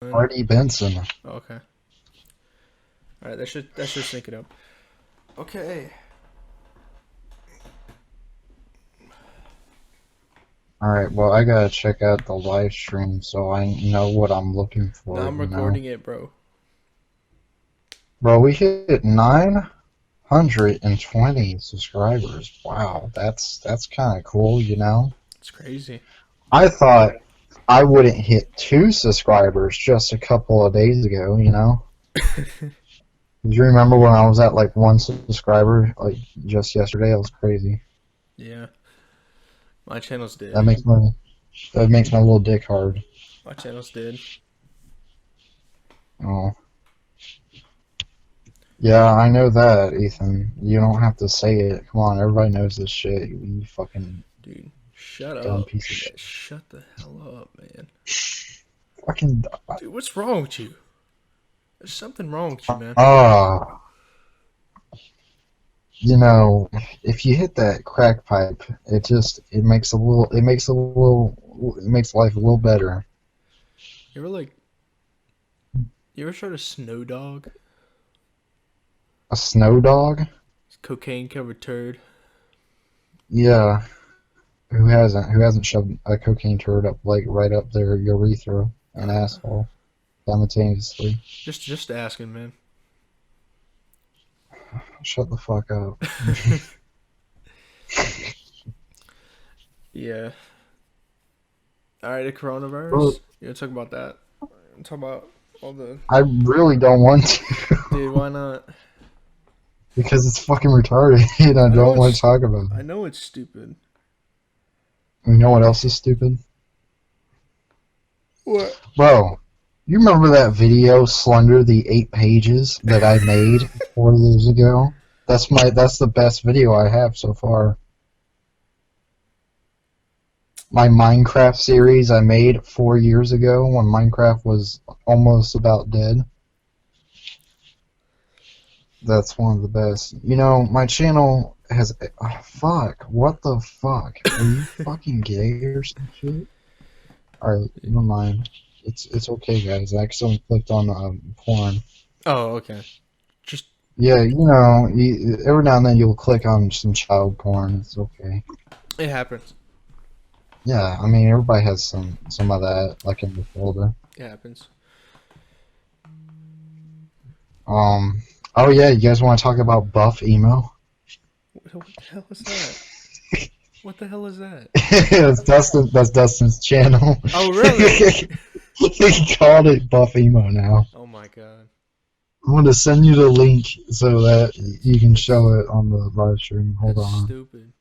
Hardy Benson. Okay. All right. That should sync it up. Okay. Alright, well, I gotta check out the live stream so I know what I'm looking Now for, I'm you know? recording it, bro. Bro, we hit 920 subscribers. Wow, that's kind of cool, you know? It's crazy. I thought I wouldn't hit 2 subscribers just a couple of days ago, you know? Do you remember when I was at like 1 subscriber, like just yesterday? That was crazy. Yeah. My channel's That dead. makes my that makes my little dick hard. My channel's dead. Oh. Yeah, I know that, Ethan. You don't have to say it. Come on, everybody knows this shit. You fucking Dude, shut dumb up. piece of shit. Shut the hell up, man. Fucking Dude, what's wrong with you? There's something wrong with you, man. ah, you know, if you hit that crack pipe, it makes life a little better. You ever you ever tried a snow dog? A snow dog? It's cocaine covered turd. Yeah. Who hasn't? Who hasn't shoved a cocaine turd up like right up their urethra and Uh, asshole simultaneously? just asking, man. Shut the fuck up. Yeah. All right, the Bro, coronavirus. You want to talk about that? Talk about all the I really don't want to dude. Why not? because it's fucking retarded and I I know don't want to it's talk about I it. know it's stupid. You know what else is stupid? What? Bro, you remember that video Slender the 8 pages that I made 4 years ago? That's the best video I have so far. My Minecraft series I made 4 years ago when Minecraft was almost about dead. That's one of the best. You know, my channel has. Oh, fuck. What the fuck? Are you fucking gay or some shit? Alright, never mind. It's okay, guys. I accidentally clicked on porn. Oh, okay. Just Yeah, you know, every now and then you'll click on some child porn. It's okay. it happens. Yeah, I mean, everybody has some of that, like in the folder. It happens. Um. Oh yeah, you guys want to talk about buff emo? What the hell is that? What the hell is that? That's Dustin. That's Dustin's channel. Oh, really? He called it buff emo now. Oh my god. I'm gonna send you the link so that you can That's show it on the live stream. Hold that's on. stupid.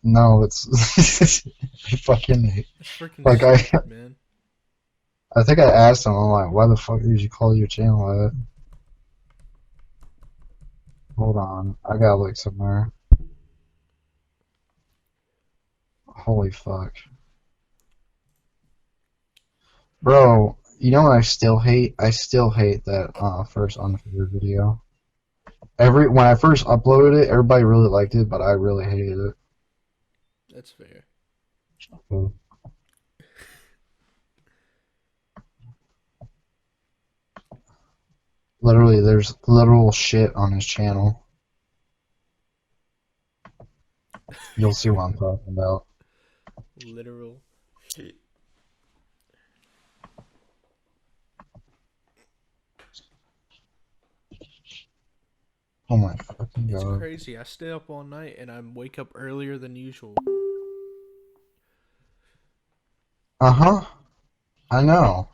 No, it's I fucking That's freaking like stupid, man. I think I asked him. I'm like, why the fuck did you call your channel that? Hold on, I gotta look somewhere. Holy fuck, bro! You know what I still hate? I still hate that first unfavored video. When I first uploaded it, everybody really liked it, but I really hated it. That's fair. So, literally, there's literal shit on his channel. You'll see what I'm talking about. Literal shit. Oh my fucking It's god. crazy. I stay up all night and I wake up earlier than usual. Uh-huh. I know.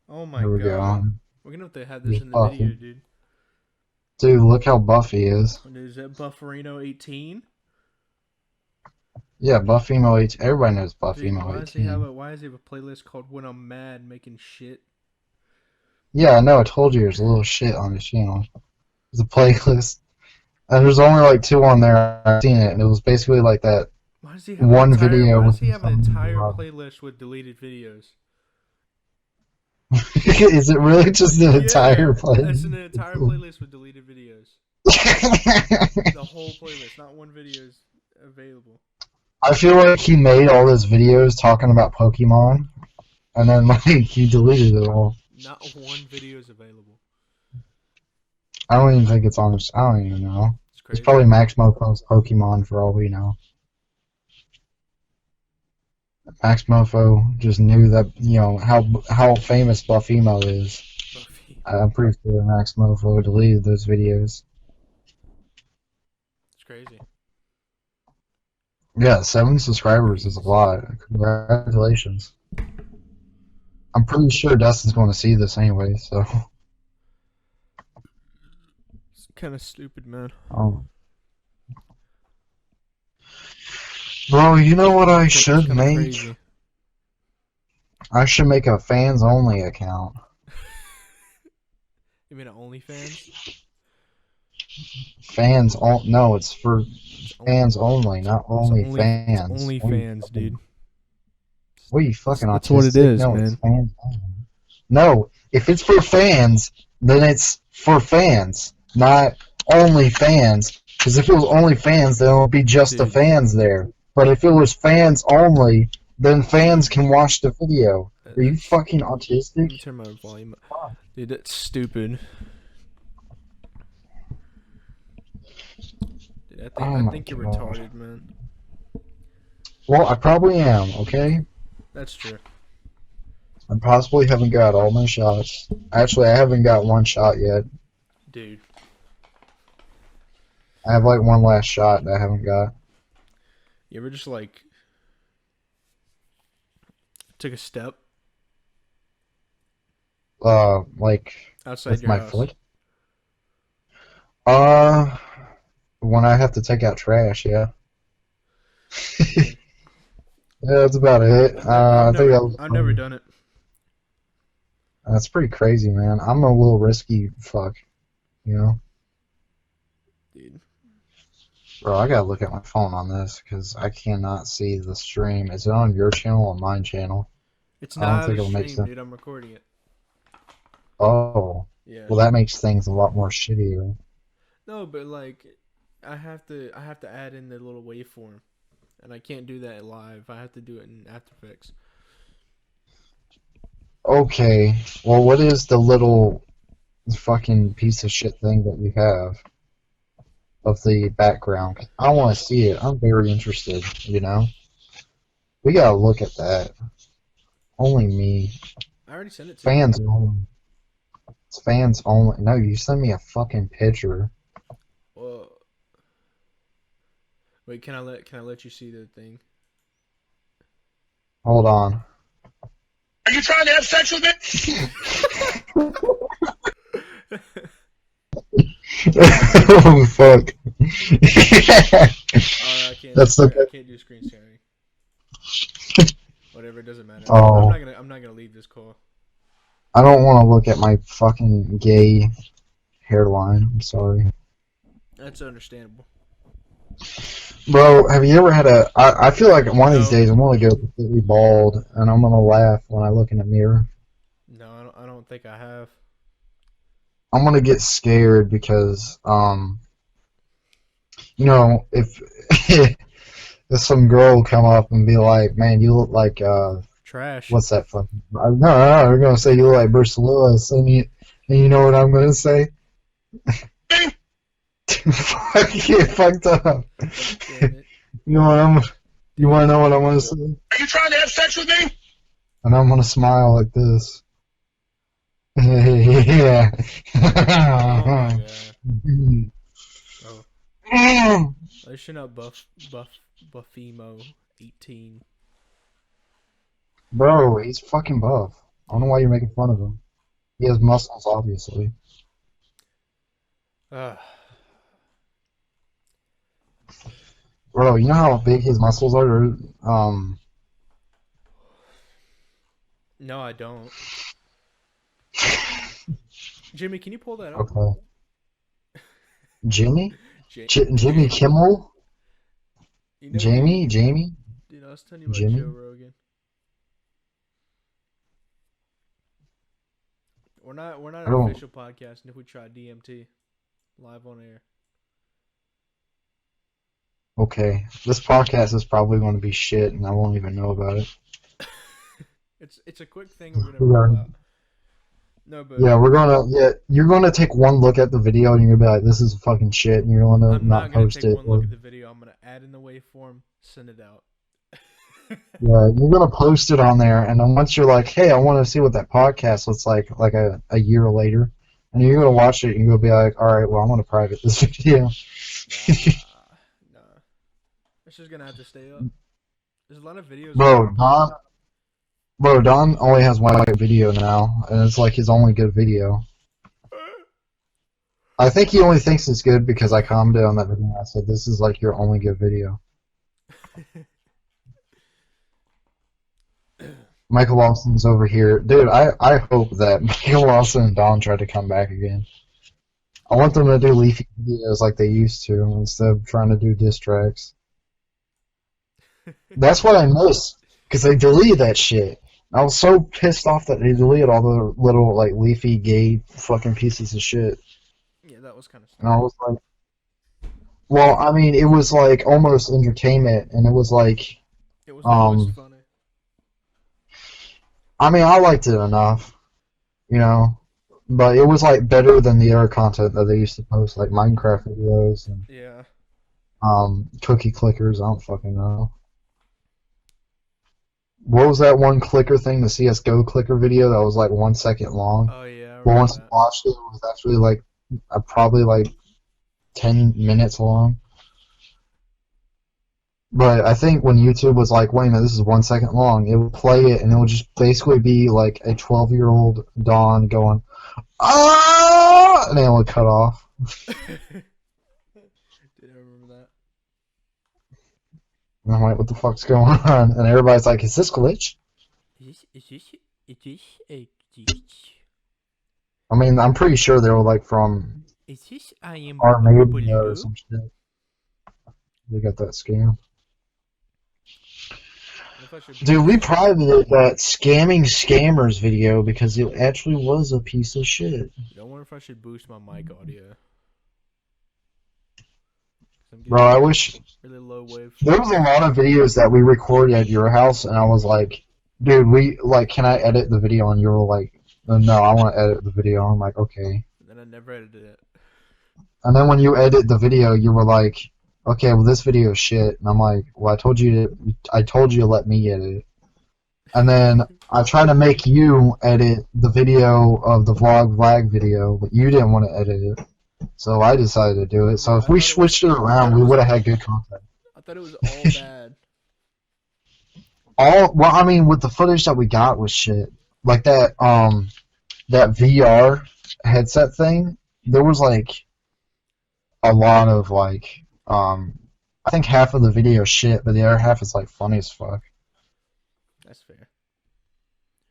Oh my Here we god. go. We're gonna have to have this Here's in the video, Buffy. dude. Dude, look how buff he is. Is that Bufferino 18? Yeah, Buff Emo 18. Everybody knows Buff Dude, Emo 18. why does he have a playlist called When I'm Mad Making Shit? Yeah, I know. I told you there's a little shit on his channel. There's a playlist. And there's only like 2 on there. I've seen it. And it was basically like that one video Why does with he have an some. entire playlist with deleted videos? Is it really just an Yeah, entire that's an entire playlist? playlist with deleted videos. The whole playlist, not one video is available. I feel like he made all his videos talking about Pokemon. and then like he deleted it all. Not one video is available. I don't even think it's on his. I don't even know. It's It's crazy. probably Max Mofo's Pokemon for all we know. Max Mofo just knew that how famous Buffimo is. Buffy. I'm pretty sure Max Mofo deleted those videos. It's crazy. Yeah, 7 subscribers is a lot. Congratulations. I'm pretty sure Dustin's going to see this anyway, so. It's kind of stupid, man. Bro, you know what I should It's kinda make? crazy. I should make a fans only account. You mean OnlyFans? No, it's for It's fans only, not only fans. It's OnlyFans, dude. What are you fucking autistic? That's what it is, no, man. It's fans only. No, if it's for fans, then it's for fans, not only fans. Because if it was only fans, then it would be just the Dude. fans there. But if it was fans only, then fans can watch the video. Are you fucking Let me autistic? turn my volume up. Dude, that's stupid. Dude, Oh I my think you're God. retarded, man. Well, I probably am, okay? That's true. I possibly haven't got all my shots. Actually, I haven't got one shot yet. Dude. I have like one last shot that I haven't got. You ever just like took a step Like outside with your my house? foot? When I have to take out trash, yeah. Yeah, that's about it. I've never done it. That's pretty crazy, man. I'm a little risky fuck, you know? Dude. Bro, I gotta look at my phone on this because I cannot see the stream. Is it on your channel or mine channel? It's I don't not think a it'll make stream, sense. dude. I'm recording it. Oh, Yeah. well, that makes things a lot more shittier. No, but like I have to add in the little waveform. And I can't do that live. I have to do it in After Effects. Okay, well, what is the little fucking piece of shit thing that you have of the background? 'Cause I want to see it. I'm very interested, you know? We gotta look at that. Only me. I already sent it to you. Fans only. It's fans only. No, you send me a fucking picture. Well, wait, can I let you see the thing? Hold on. Are you trying to have sex with me? Oh, fuck. I can't. That's I okay. can't do screen sharing. Whatever, it doesn't matter. Oh. I'm not gonna leave this call. I don't want to look at my fucking gay hairline. I'm sorry. That's understandable. Bro, have you ever had I feel like one of these No. days I'm gonna go completely bald and I'm gonna laugh when I look in the mirror. No, I don't think I have. I'm gonna get scared because, you know, if if some girl will come up and be like, man, you look like, Trash. what's that fucking, no, they're gonna say you look like Bruce Willis, and you know what I'm gonna say? Fuck, you fucked up. Damn it. You wanna know what I'm gonna say? Are you trying to have sex with me? And I'm gonna smile like this. Yeah. Oh my god. Oh. They should not Buffimo 18. Bro, he's fucking buff. I don't know why you're making fun of him. He has muscles, obviously. Bro, you know how big his muscles are? No, I don't. Jimmy, can you pull that up? Okay. Jimmy? Ja- Jimmy Kimmel? You know, Jamie? Dude, I was telling you about Jimmy? Joe Rogan. We're not I an don't- official podcast, and if we try DMT live on air. Okay. This podcast is probably going to be shit, and I won't even know about it. It's a quick thing we're gonna roll Yeah. out. No, but You're gonna take one look at the video and you're gonna be like, this is fucking shit, and you're gonna I'm not gonna post take it. one look at the video. I'm gonna add in the waveform, send it out. Yeah, you're gonna post it on there, and then once you're like, hey, I want to see what that podcast looks like a year later, and you're gonna watch it, and you're gonna be like, all right, well, I'm gonna private this video. Nah. It's just gonna have to stay up. There's a lot of videos. Bro, Don only has one video now, and it's like his only good video. I think he only thinks it's good because I commented on that video and I said, this is like your only good video. Michael Lawson's over here. Dude, I hope that Michael Lawson and Don try to come back again. I want them to do leafy videos like they used to instead of trying to do diss tracks. That's what I miss, because they deleted that shit. I was so pissed off that they deleted all the little, like, leafy, gay fucking pieces of shit. Yeah, that was kind of. And I was like, well, I mean, it was like almost entertainment, and it was like, It was almost funny. I mean, I liked it enough, you know, but it was like better than the other content that they used to post, like Minecraft videos and Yeah. cookie clickers. I don't fucking know. What was that one clicker thing, the CS:GO clicker video that was like 1 second long? Oh yeah. But once I watched it, it was actually like probably like 10 minutes long. But I think when YouTube was like, wait a minute, this is 1 second long, it would play it and it would just basically be like a 12-year-old Don going, ah, and then it would cut off. Did I remember that? And I'm like, what the fuck's going on? And everybody's like, is this glitch? Is this a I mean, I'm pretty sure they were like from Is this I am Armada or some shit. They got that scam. Dude, we privated that scamming scammers video because it actually was a piece of shit. I wonder if I should boost my mic audio. Bro, I wish really low wave. there was a lot of videos that we recorded at your house, and I was like, dude, can I edit the video? And you were like, no, I want to edit the video. I'm like, okay. And then I never edited it. And then when you edit the video, you were like, okay, well, this video is shit. And I'm like, well, I told you to let me edit it. And then I tried to make you edit the video of the vlog video, but you didn't want to edit it. So I decided to do it. So if we switched it around, we would have had good content. I thought it was all bad. Well, I mean, with the footage that we got was shit. Like that VR headset thing, there was like a lot of like, I think half of the video is shit, but the other half is like funny as fuck. That's fair.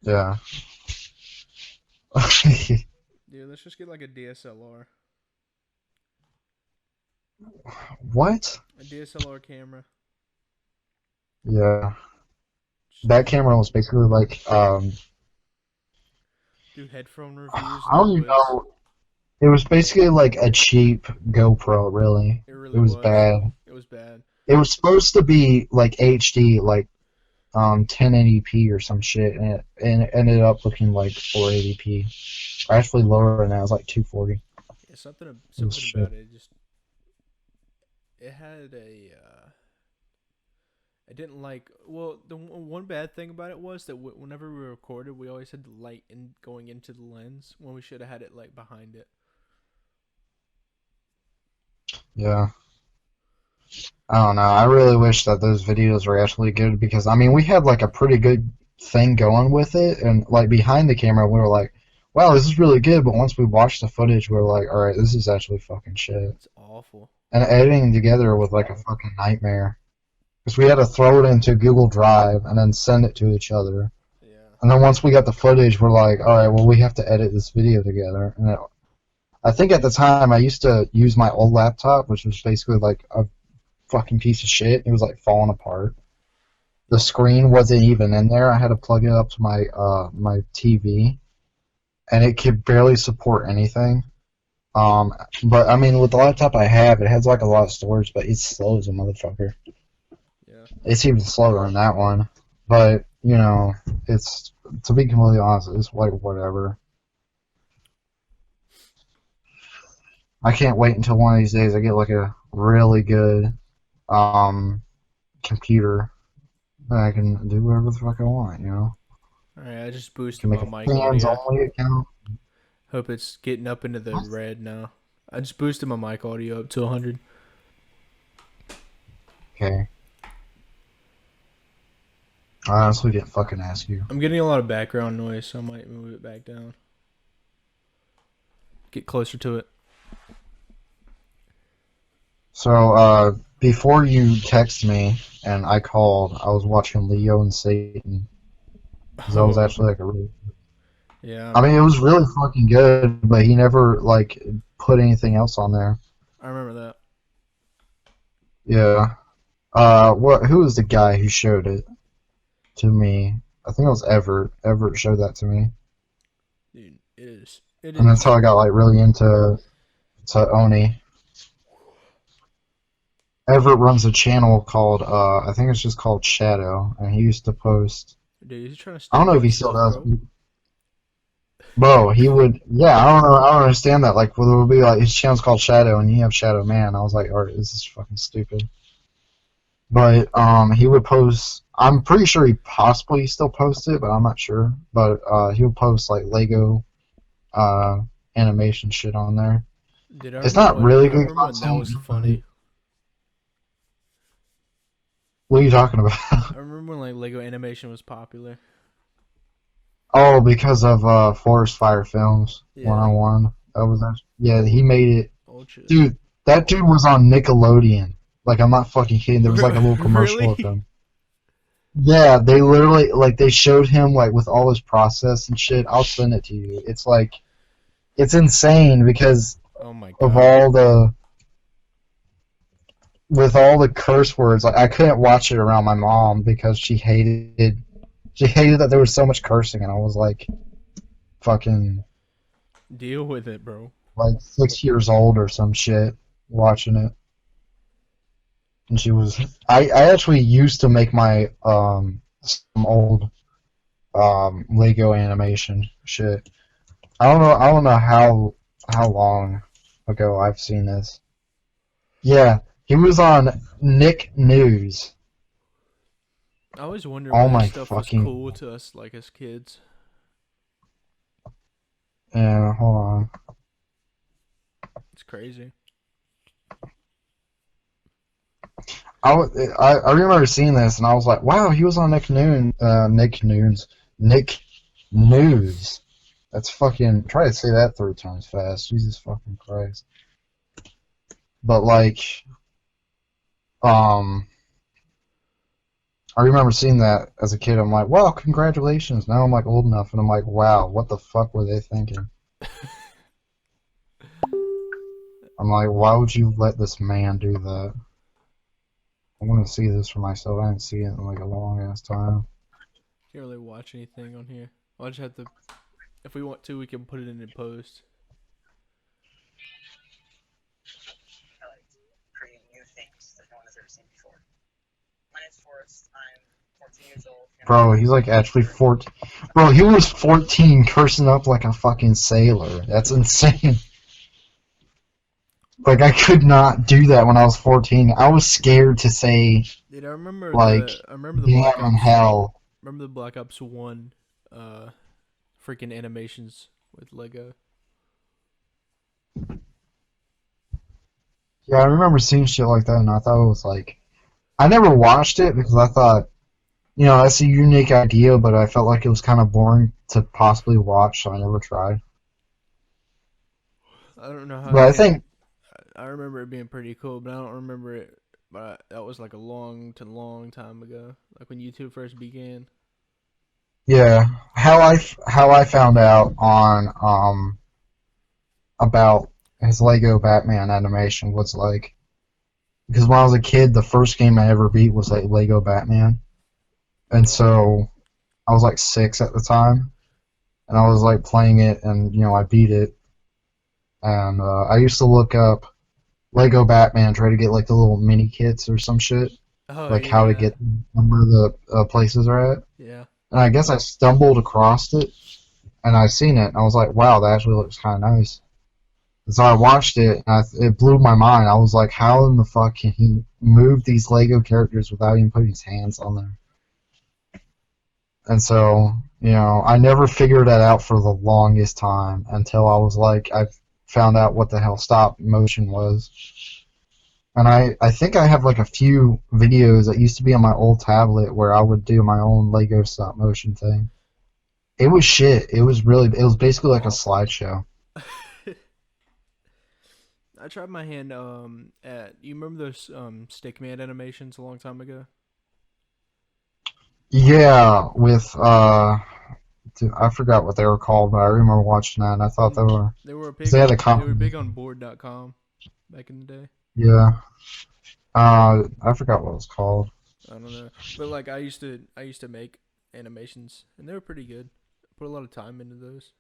Yeah. Dude, let's just get like a DSLR. What? A DSLR camera. Yeah. That camera was basically like, do headphone reviews. I don't even know. It was basically like a cheap GoPro, really. It really It was bad. It was bad. It was supposed to be like HD, like 1080p or some shit, and it ended up looking like 480p. Or actually lower than that, it was like 240. Yeah, something shit. about it just. It had a. I didn't like. Well, the one bad thing about it was that whenever we recorded, we always had the light going into the lens when we should have had it like behind it. Yeah. I don't know. I really wish that those videos were actually good because, I mean, we had like a pretty good thing going with it, and like behind the camera, we were like, wow, this is really good, but once we watched the footage, we were like, alright, this is actually fucking shit. It's awful. And editing together was like a fucking nightmare. Because we had to throw it into Google Drive and then send it to each other. Yeah. And then once we got the footage, we're like, alright, well, we have to edit this video together. And I think at the time, I used to use my old laptop, which was basically like a fucking piece of shit. It was like falling apart. The screen wasn't even in there. I had to plug it up to my my TV, and it could barely support anything. But I mean, with the laptop I have, it has like a lot of storage, but it's slow as a motherfucker. Yeah. It's even slower than that one. But you know, it's to be completely honest, it's like whatever. I can't wait until one of these days I get like a really good computer that I can do whatever the fuck I want, you know? Alright, I just boosted Can make my a mic fans audio. only account. Hope it's getting up into the red now. I just boosted my mic audio up to 100. Okay. I honestly didn't fucking ask you. I'm getting a lot of background noise, so I might move it back down. Get closer to it. So, before you text me and I called, I was watching Leo and Satan. 'Cause that was actually like a really... Yeah, I mean, it was really fucking good, but he never, like, put anything else on there. I remember that. Yeah. Who was the guy who showed it to me? I think it was Everett. Everett showed that to me. Dude, it is. It And that's is. how I got, like, really into Oni. Everett runs a channel called, I think it's just called Shadow, and he used to post... Dude, he's trying to I don't know if he still does. Bro, he would... Yeah, I don't know. I don't understand that. Like, well, it would be like, his channel's called Shadow, and you have Shadow Man. I was like, alright, this is fucking stupid. But, he would post... I'm pretty sure he possibly still posts it, but I'm not sure. But, he would post, like, Lego, animation shit on there. Dude, I It's remember not really I good remember when that content. was funny. What are you talking about? I remember when like Lego animation was popular. Oh, because of, Forest Fire Films, Yeah. 101. That was actually... Yeah, he made it... Old shit. Dude, that dude was on Nickelodeon. Like, I'm not fucking kidding. There was like a little commercial Really? of him. Yeah, they literally, like, they showed him, like, with all his process and shit. I'll send it to you. It's like, it's insane because Oh my of god. all the, with all the curse words. Like, I couldn't watch it around my mom because she hated that there was so much cursing, and I was like, fucking, Deal with it, bro. like, 6 years old or some shit watching it. And she was... I actually used to make my, some old, Lego animation shit. I don't know how long ago I've seen this. Yeah, he was on Nick News. I always wonder Oh why my this stuff was fucking- cool to us, like as kids. Yeah, hold on. It's crazy. I remember seeing this and I was like, wow, he was on Nick News. That's fucking... Try to say that 3 times fast. Jesus fucking Christ. But, like, I remember seeing that as a kid. I'm like, wow, congratulations. Now I'm, like, old enough, and I'm like, wow, what the fuck were they thinking? I'm like, why would you let this man do that? I want to see this for myself. I haven't seen it in, like, a long-ass time. Can't really watch anything on here. I'll just have to... If we want to, we can put it in post. I like creating new things that no one has ever seen before. My name's Forrest. I'm 14 years old. and Bro, he's, like, actually 14. Bro, he was 14 cursing up like a fucking sailor. That's insane. Like, I could not do that when I was 14. I was scared to say, Dude, I remember like, I remember the Black damn in Ops. hell. Remember the Black Ops 1 freaking animations with Lego. Yeah, I remember seeing shit like that, and I thought it was like... I never watched it because I thought, you know, that's a unique idea, but I felt like it was kind of boring to possibly watch, so I never tried. I don't know how. But I think... I remember it being pretty cool, but I don't remember it. But that was like a long time ago, like when YouTube first began. Yeah, how I found out on about his Lego Batman animation was like, because when I was a kid, the first game I ever beat was like Lego Batman, and so I was like 6 at the time, and I was like playing it, and you know I beat it, and I used to look up Lego Batman, try to get like the little mini kits or some shit, Oh, like how to yeah. get where the places are at. Yeah. and I guess I stumbled across it, and I seen it, and I was like, wow, that actually looks kind of nice. And so I watched it, and it blew my mind. I was like, how in the fuck can he move these Lego characters without even putting his hands on there? And so, I never figured that out for the longest time until I was like, I found out what the hell stop motion was. And I think I have like a few videos that used to be on my old tablet where I would do my own Lego stop motion thing. It was shit. It was basically like a slideshow. I tried my hand at, you remember those Stickman animations a long time ago? Yeah, with dude, I forgot what they were called, but I remember watching that and I thought they were They were big. they had a They were big on board.com back in the day. yeah. I forgot what it was called. I don't know, but like I used to make animations, and they were pretty good. Put a lot of time into those.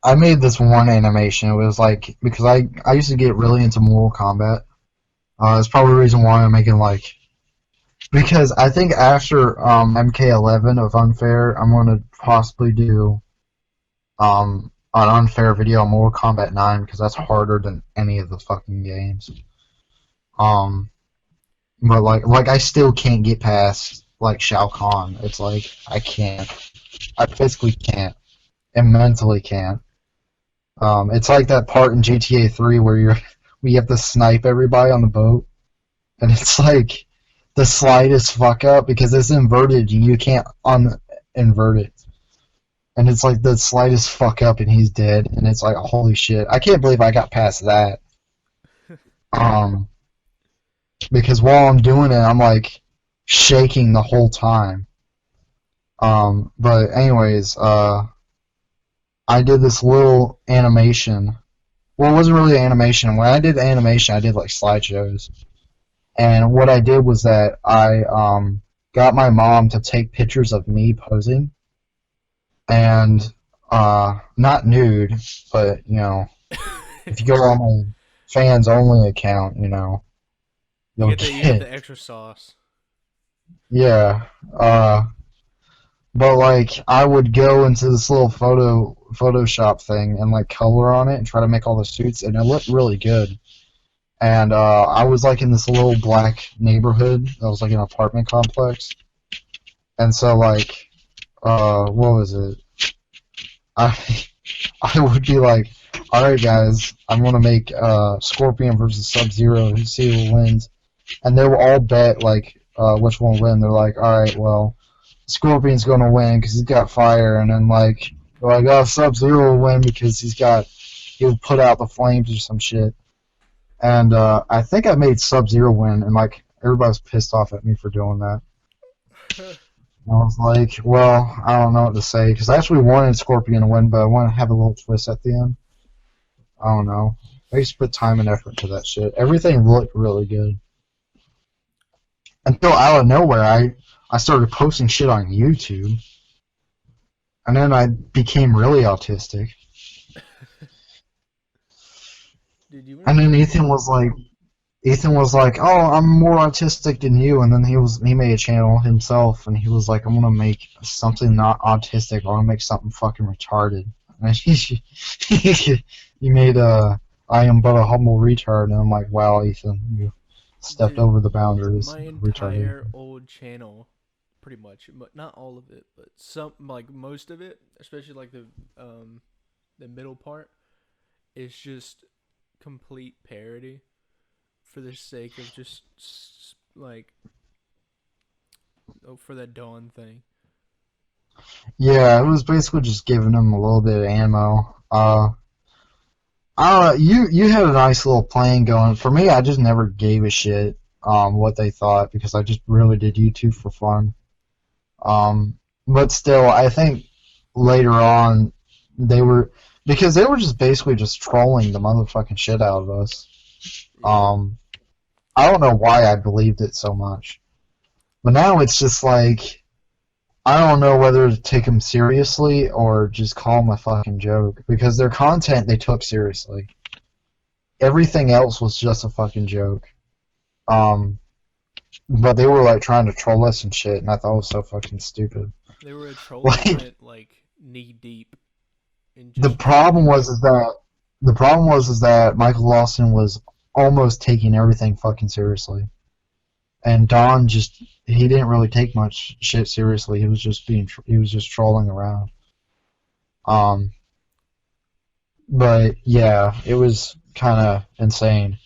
I made this one animation. It was like because I used to get really into Mortal Kombat. It's probably the reason why I'm making like because I think after MK11 of Unfair, I'm gonna possibly do an Unfair video on Mortal Kombat 9 because that's harder than any of the fucking games. But like I still can't get past like Shao Kahn. It's like I can't. I physically can't, and mentally can't. It's like that part in GTA 3 where you have to snipe everybody on the boat, and it's like the slightest fuck up because it's inverted and you can't invert it, and it's like the slightest fuck up and he's dead, and it's like holy shit, I can't believe I got past that. Because while I'm doing it, I'm like shaking the whole time. But anyways, I did this little animation. Well, it wasn't really animation. When I did animation, I did like slideshows. And what I did was that I got my mom to take pictures of me posing. And not nude, but if you go on my fans only account, you'll You get the extra sauce. Yeah. But like I would go into this little Photoshop thing and like color on it and try to make all the suits, and it looked really good. And I was like in this little black neighborhood that was like an apartment complex. And so like what was it? I would be like, alright guys, I'm gonna make Scorpion versus Sub-Zero, who see who wins. And they will all bet like which one will win. They're like, alright, well, Scorpion's gonna win because he's got fire, and then like, oh, Sub-Zero will win because he'll put out the flames or some shit. And I think I made Sub-Zero win, and like everybody's pissed off at me for doing that. I was like, well, I don't know what to say because I actually wanted Scorpion to win, but I want to have a little twist at the end. I don't know. I used to put time and effort into that shit. Everything looked really good. Until out of nowhere, I started posting shit on YouTube. And then I became really autistic. And then Ethan was like, oh, I'm more autistic than you. And then he made a channel himself, and he was like, I'm gonna make something not autistic. I'm gonna make something fucking retarded. And he made I am but a humble retard, and I'm like, wow, Ethan, you stepped over the boundaries. My entire old channel, pretty much, but not all of it, but some, like most of it, especially like the middle part, is just complete parody for the sake of just like for that Dawn thing. Yeah, it was basically just giving them a little bit of ammo. You had a nice little plan going. For me, I just never gave a shit what they thought because I just really did YouTube for fun. But still, I think later on because they were just basically just trolling the motherfucking shit out of us. I don't know why I believed it so much. But now it's just like, I don't know whether to take them seriously or just call them a fucking joke. Because their content they took seriously. Everything else was just a fucking joke. But they were like trying to troll us and shit, and I thought it was so fucking stupid. They were a troll Like- that went like knee deep. In The just problem was is that Michael Lawson was almost taking everything fucking seriously, and Don he didn't really take much shit seriously. He was just trolling around. But yeah, it was kind of insane.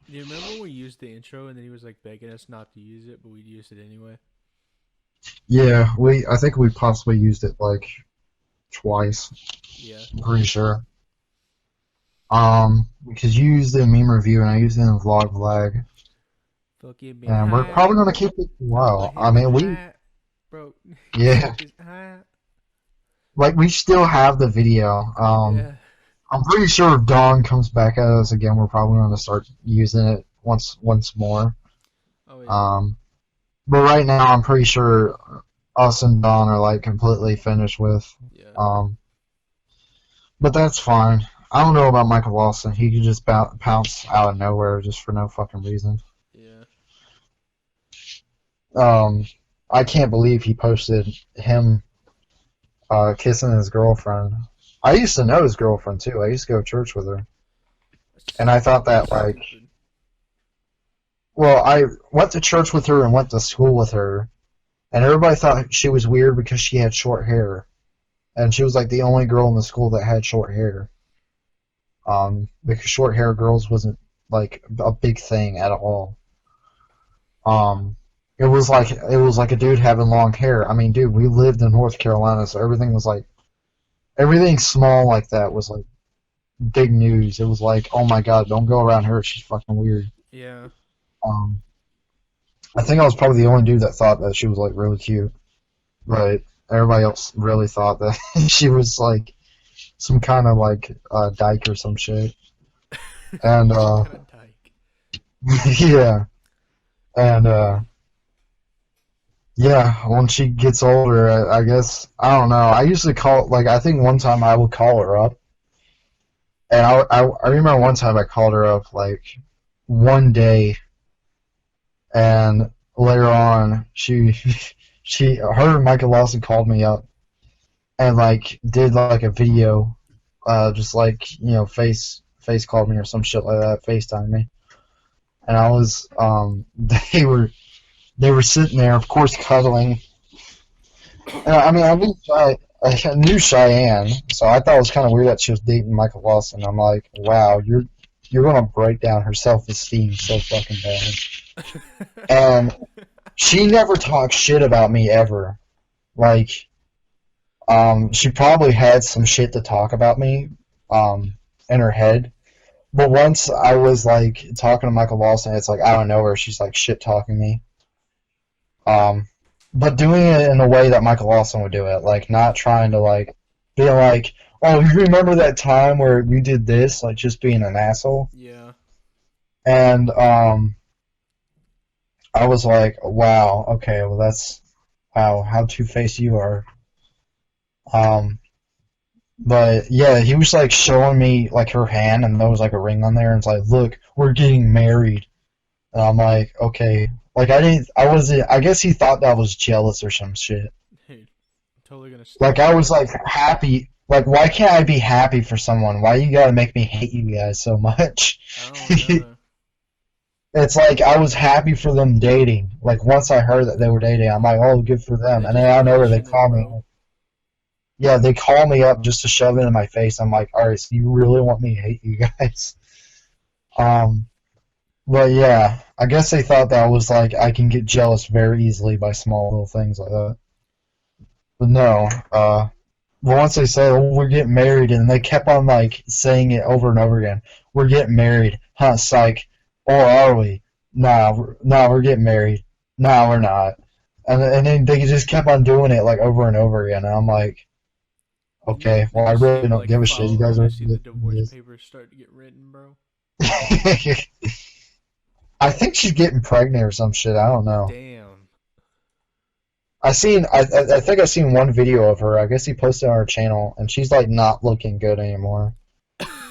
Do you remember when we used the intro and then he was like begging us not to use it, but we used it anyway? Yeah, I think we possibly used it like twice. Yeah. I'm pretty sure. Because you used it in meme review and I used it in vlog vlag, Fucking me. and we're probably gonna keep it. Wow, I mean Bro. Yeah. High. like we still have the video. Yeah. I'm pretty sure if Dawn comes back at us again, we're probably gonna start using it once more. Oh yeah. But right now, I'm pretty sure us and Dawn are like completely finished with. Yeah. But that's fine. I don't know about Michael Lawson. He could just pounce out of nowhere just for no fucking reason. Yeah. I can't believe he posted him kissing his girlfriend. I used to know his girlfriend too. I used to go to church with her. And I thought that, like, Stupid. well, I went to church with her and went to school with her, and everybody thought she was weird because she had short hair. And she was like the only girl in the school that had short hair. Because short hair girls wasn't like a big thing at all. It was like a dude having long hair. I mean, dude, we lived in North Carolina, so everything small like that was like big news. It was like, oh my god, don't go around her. She's fucking weird. Yeah. I think I was probably the only dude that thought that she was like really cute, but everybody else really thought that she was like some kind of like dyke or some shit. And Kinda dyke. yeah, and yeah, when she gets older, I guess I don't know. I usually I think one time I would call her up, and I remember one time I called her up like one day, and later on her and Michael Lawson called me up, and like did like a video, just like face called me or some shit like that, FaceTime me, and I was they were sitting there, of course, cuddling. I mean, I knew Cheyenne, so I thought it was kind of weird that she was dating Michael Lawson. I'm like, wow, you're gonna break down her self-esteem so fucking bad. And she never talked shit about me ever. Like, she probably had some shit to talk about me, in her head. But once I was like talking to Michael Lawson, it's like out of nowhere she's like shit talking me. But doing it in a way that Michael Lawson would do it, like not trying to like be like, oh, you remember that time where you did this, like just being an asshole. Yeah. And I was like, wow, okay, well that's how two-faced you are. But yeah, he was like showing me like her hand, and there was like a ring on there, and it's like, look, we're getting married. And I'm like, okay. Like I guess he thought that I was jealous or some shit. Dude, I'm totally gonna stop. Like I was like happy. Like why can't I be happy for someone? Why you gotta make me hate you guys so much? I don't know. It's like I was happy for them dating. Like once I heard that they were dating, I'm like, oh, good for them. And then out of nowhere they call me. Yeah, they call me up just to shove it in my face. I'm like, all right, so you really want me to hate you guys? But yeah, I guess they thought that was like I can get jealous very easily by small little things like that. But no, once they said, oh, we're getting married, and they kept on like saying it over and over again. We're getting married, huh, psych? Or are we? Nah, we're getting married. Nah, we're not. And then they just kept on doing it like over and over again. And I'm like, okay, well I really don't give a shit. You guys are. See the divorce papers start to get written, bro. I think she's getting pregnant or some shit. I don't know. Damn. I think I seen one video of her. I guess he posted on her channel, and she's like not looking good anymore.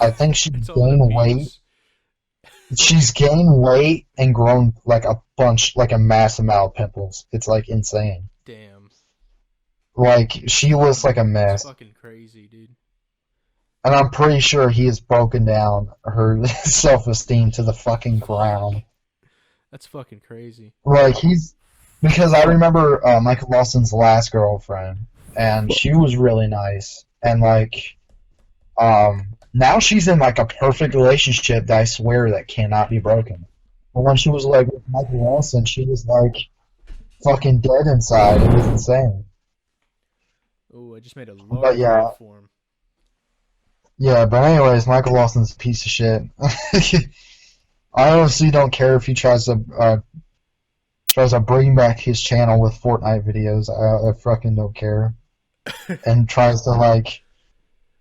I think she's It's all the gained weight. memes. She's gained weight and grown like a massive amount of pimples. It's like insane. Damn. Like, she looks like a It's mess. fucking crazy, dude. And I'm pretty sure he has broken down her self-esteem to the fucking ground. That's fucking crazy. Like, because I remember Michael Lawson's last girlfriend, and she was really nice. And, like, now she's in, like, a perfect relationship that I swear that cannot be broken. But when she was, like, with Michael Lawson, she was, like, fucking dead inside. It was insane. Oh, I just made a large yeah. for him. Yeah, but anyways, Michael Lawson's a piece of shit. I honestly don't care if he tries to bring back his channel with Fortnite videos. I fucking don't care. And tries to like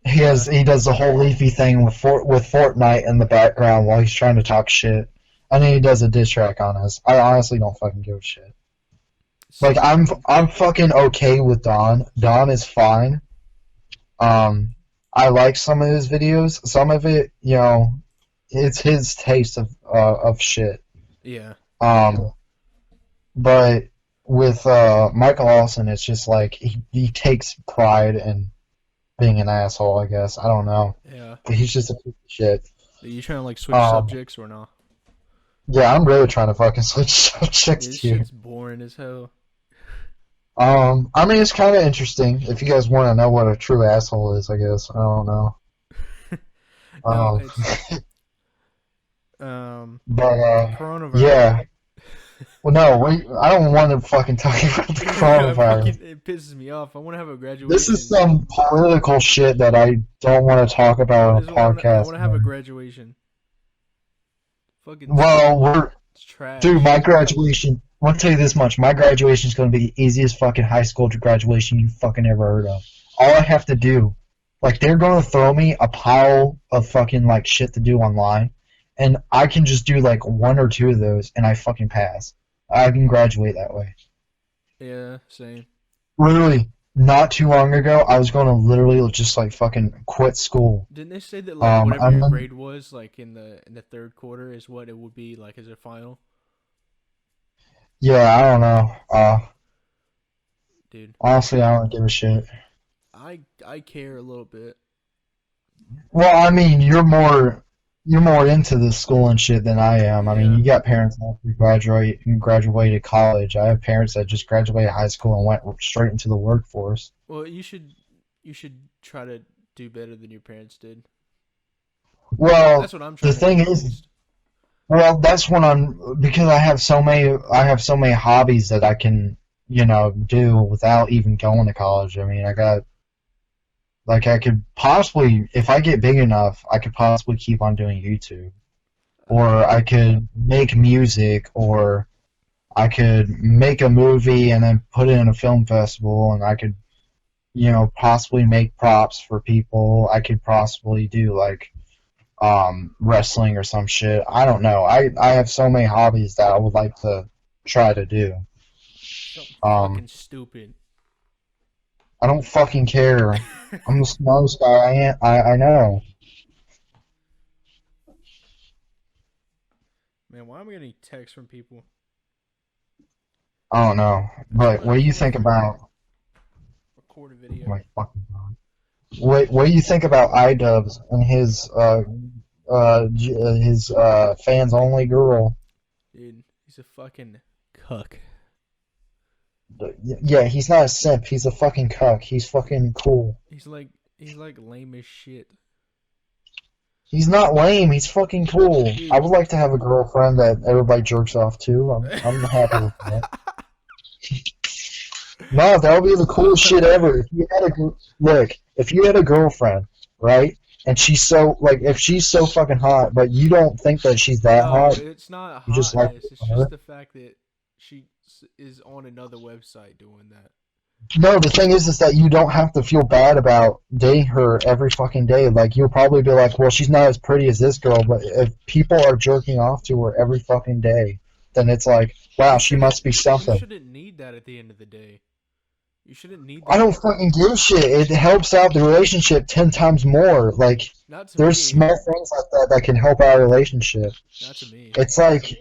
he does the whole leafy thing with Fortnite in the background while he's trying to talk shit. And then he does a diss track on us. I honestly don't fucking give a shit. Like I'm fucking okay with Don. Don is fine. I like some of his videos. Some of it, you know, it's his taste of shit. Yeah. But with Michael Lawson, it's just like he takes pride in being an asshole. I guess I don't know. Yeah. But he's just a piece of shit. Are you trying to like switch subjects or not? Yeah, I'm really trying to fucking switch subjects This here. shit's boring as hell. I mean, it's kind of interesting. If you guys want to know what a true asshole is, I guess. I don't know. No, it's But, coronavirus. yeah. Well, no, I don't want to fucking talk about the coronavirus. It pisses me off. I want to have a graduation. This is some political shit that I don't want to talk about on a podcast. I want to have a graduation. Fucking. Well, it's trash. dude, my graduation. I'll tell you this much: my graduation is going to be the easiest fucking high school graduation you fucking ever heard of. All I have to do, like, they're going to throw me a pile of fucking like shit to do online, and I can just do like one or two of those, and I fucking pass. I can graduate that way. Yeah, same. Literally, not too long ago, I was going to literally just like fucking quit school. Didn't they say that like whatever your I'm- grade was like in the third quarter is what it would be like as a final? Yeah, I don't know. Dude, Honestly, I don't give a shit. I care a little bit. Well, I mean, you're more into the school and shit than I am. I mean, Yeah. you got parents that graduated college. I have parents that just graduated high school and went straight into the workforce. Well, you should try to do better than your parents did. Well, That's what I'm trying the to thing do, at is, least. well, that's when because I have so many hobbies that I can, do without even going to college. I mean, I could possibly, if I get big enough, I could possibly keep on doing YouTube. Or I could make music, or I could make a movie and then put it in a film festival, and I could, possibly make props for people. I could possibly do, like, wrestling or some shit. I don't know. I have so many hobbies that I would like to try to do. Something Um, fucking stupid. I don't fucking care. I'm the smartest guy I know. Man, why am I getting texts from people? I don't know. But what do you think about... Record a video. Oh my fucking god. What do you think about iDubbbz and his fans only girl? Dude, he's a fucking cuck. Yeah, he's not a simp. He's a fucking cuck. He's fucking cool. He's like lame as shit. He's not lame. He's fucking cool. Dude. I would like to have a girlfriend that everybody jerks off to. I'm happy with that. No, that would be the coolest shit ever. If you had a girlfriend, right, and if she's so fucking hot, but you don't think that she's that No, hot, it's not You just like hotness. It's her? just the fact that she is on another website doing that. no, the thing is that you don't have to feel bad about dating her every fucking day. Like, you'll probably be like, well, she's not as pretty as this girl, but if people are jerking off to her every fucking day, then it's like, wow, she must be You something. shouldn't need that at the end of the day. You shouldn't need that. I don't fucking give a shit. It helps out the relationship 10 times more. Like, Not to there's me. small things like that can help our relationship. Not to me. It's like,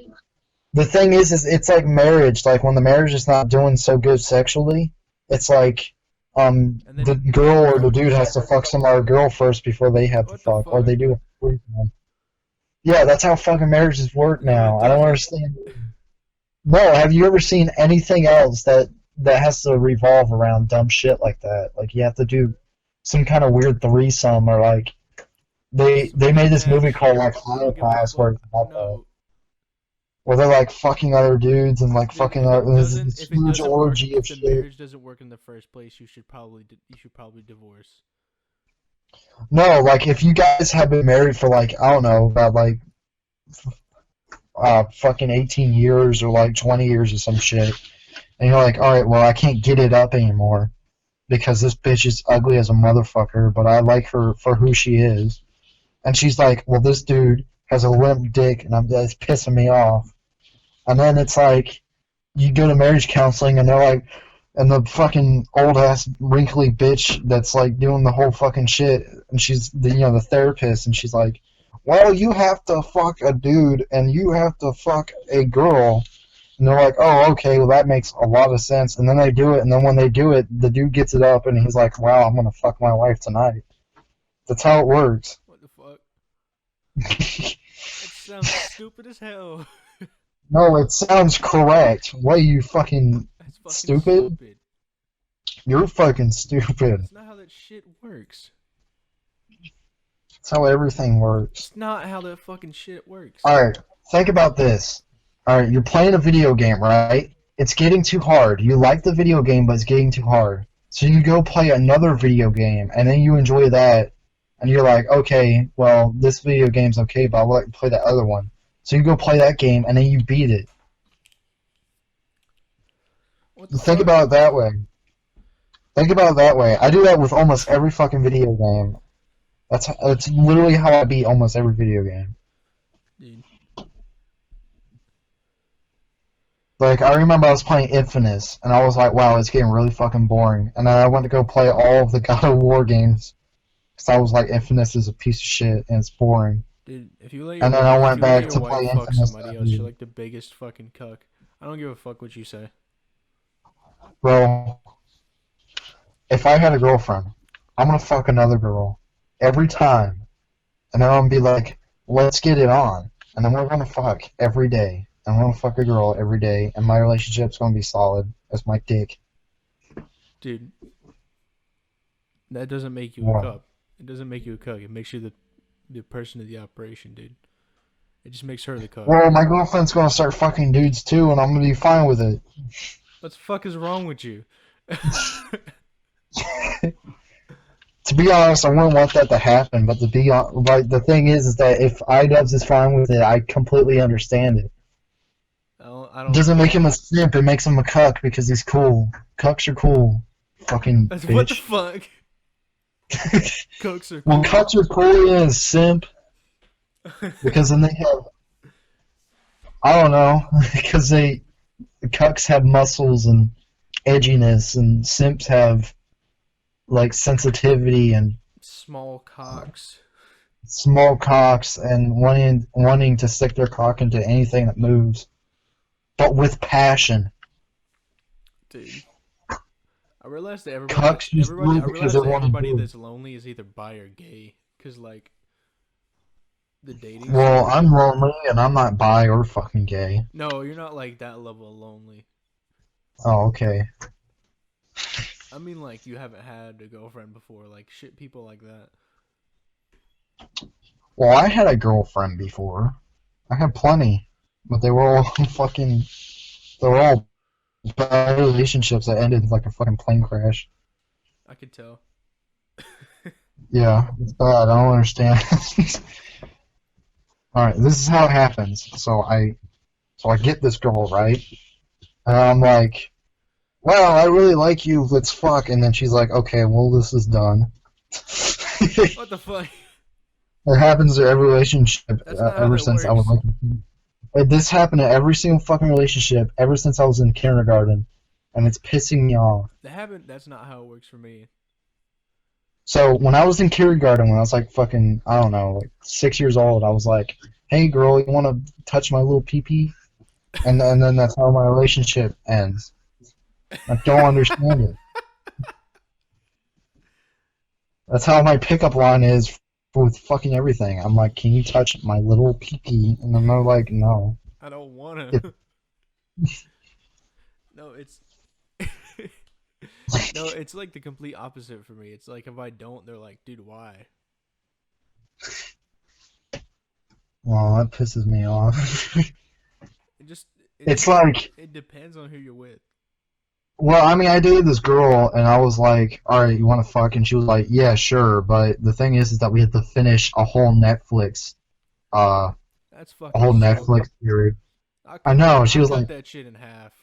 the thing is it's like marriage. Like, when the marriage is not doing so good sexually, it's like, And then the girl or the dude has to fuck some other girl first before they have to What the fuck, or fuck? they do it for them. Yeah, that's how fucking marriages work No, now. it I don't doesn't. understand. No, have you ever seen anything else that has to revolve around dumb shit like that? Like you have to do some kind of weird threesome, or like they made this movie called like I don't give a Holocaust where fuck. it's about that. No, Where they're like fucking other dudes and like dude. fucking If other, it this doesn't, is if this it huge doesn't work, orgy if of the shit. marriage doesn't work in the first place, you should probably divorce. No, like if you guys have been married for like I don't know about like fucking 18 years or like 20 years or some shit, and you're like, all right, well I can't get it up anymore because this bitch is ugly as a motherfucker, but I like her for who she is, and she's like, well this dude has a limp dick and that's pissing me off, and then it's like you go to marriage counseling and they're like, and the fucking old ass wrinkly bitch that's like doing the whole fucking shit, and she's the therapist, and she's like, well you have to fuck a dude and you have to fuck a girl, and they're like, oh okay, well that makes a lot of sense, and then they do it, and then when they do it the dude gets it up and he's like, wow, I'm gonna fuck my wife tonight. That's how it works. What the fuck? That sounds stupid as hell. No, it sounds correct. What are you fucking That's fucking stupid? You're fucking stupid. That's not how that shit works. That's how everything works. It's not how that fucking shit works. Alright, think about this. Alright, you're playing a video game, right? It's getting too hard. You like the video game, but it's getting too hard. So you go play another video game, and then you enjoy that, and you're like, okay, well, this video game's okay, but I would like to play that other one. So you go play that game, and then you beat it. What the Think fuck? about it that way. Think about it that way. I do that with almost every fucking video game. That's literally how I beat almost every video game. Dude. Like, I remember I was playing Infamous, and I was like, wow, it's getting really fucking boring. And then I went to go play all of the God of War games, because I was like, Infamous is a piece of shit, and it's boring. Dude, if you let your And then I if went you let back your to play wife fuck Infamous. somebody else, you're like the biggest fucking cuck. I don't give a fuck what you say. Bro, if I had a girlfriend, I'm gonna fuck another girl every time. And then I'm gonna be like, let's get it on. And then we're gonna fuck every day. I'm gonna fuck a girl every day, and my relationship's gonna be solid as my dick. Dude, that doesn't make you What? a cuck. It doesn't make you a cuck. It makes you the person of the operation, dude. It just makes her the cuck. Well, my girlfriend's gonna start fucking dudes too, and I'm gonna be fine with it. What the fuck is wrong with you? To be honest, I wouldn't want that to happen, but the thing is that if iDubbbz is fine with it, I completely understand it. I It don't. doesn't make him a simp, it makes him a cuck because he's cool. Cucks are cool. Fucking That's what the bitch. fuck. Cucks are Well, cool. cucks are cool as simp because then they have, I don't know, because cucks have muscles and edginess, and simps have like sensitivity and Small cocks. small cocks and wanting to stick their cock into anything that moves, but with passion. Dude. I realized that Cucks just do it because they wanna everybody do it. that's lonely is either bi or gay. Cause like the dating. Well, scene- I'm lonely and I'm not bi or fucking gay. No, you're not like that level of lonely. Oh, okay. I mean, like you haven't had a girlfriend before, like shit, people like that. Well, I had a girlfriend before. I had plenty, but they were all they were all bad relationships that ended like a fucking plane crash. I could tell. Yeah, it's bad. I don't understand. Alright, this is how it happens. So I get this girl, right? And I'm like, well, I really like you, let's fuck. And then she's like, okay, well, this is done. What the fuck? It happens to every relationship That's not how ever that since I was works. like, this happened to every single fucking relationship ever since I was in kindergarten, and it's pissing me off. That's not how it works for me. So when I was in kindergarten, when I was like fucking, I don't know, like 6 years old, I was like, hey girl, you want to touch my little pee-pee? And then that's how my relationship ends. I don't understand it. That's how my pickup line is with fucking everything. I'm like, can you touch my little pee-pee? And then they're like, no. I don't wanna. It- No, it's no, it's like the complete opposite for me. It's like if I don't, they're like, dude, why? Well, that pisses me off. It just It's like, it depends on who you're with. well, I mean, I dated this girl, and I was like, alright, you want to fuck? And she was like, yeah, sure, but the thing is that we had to finish a whole Netflix, That's a fucking whole stupid. Netflix series. I I know, she I'll was cut like, that shit in half.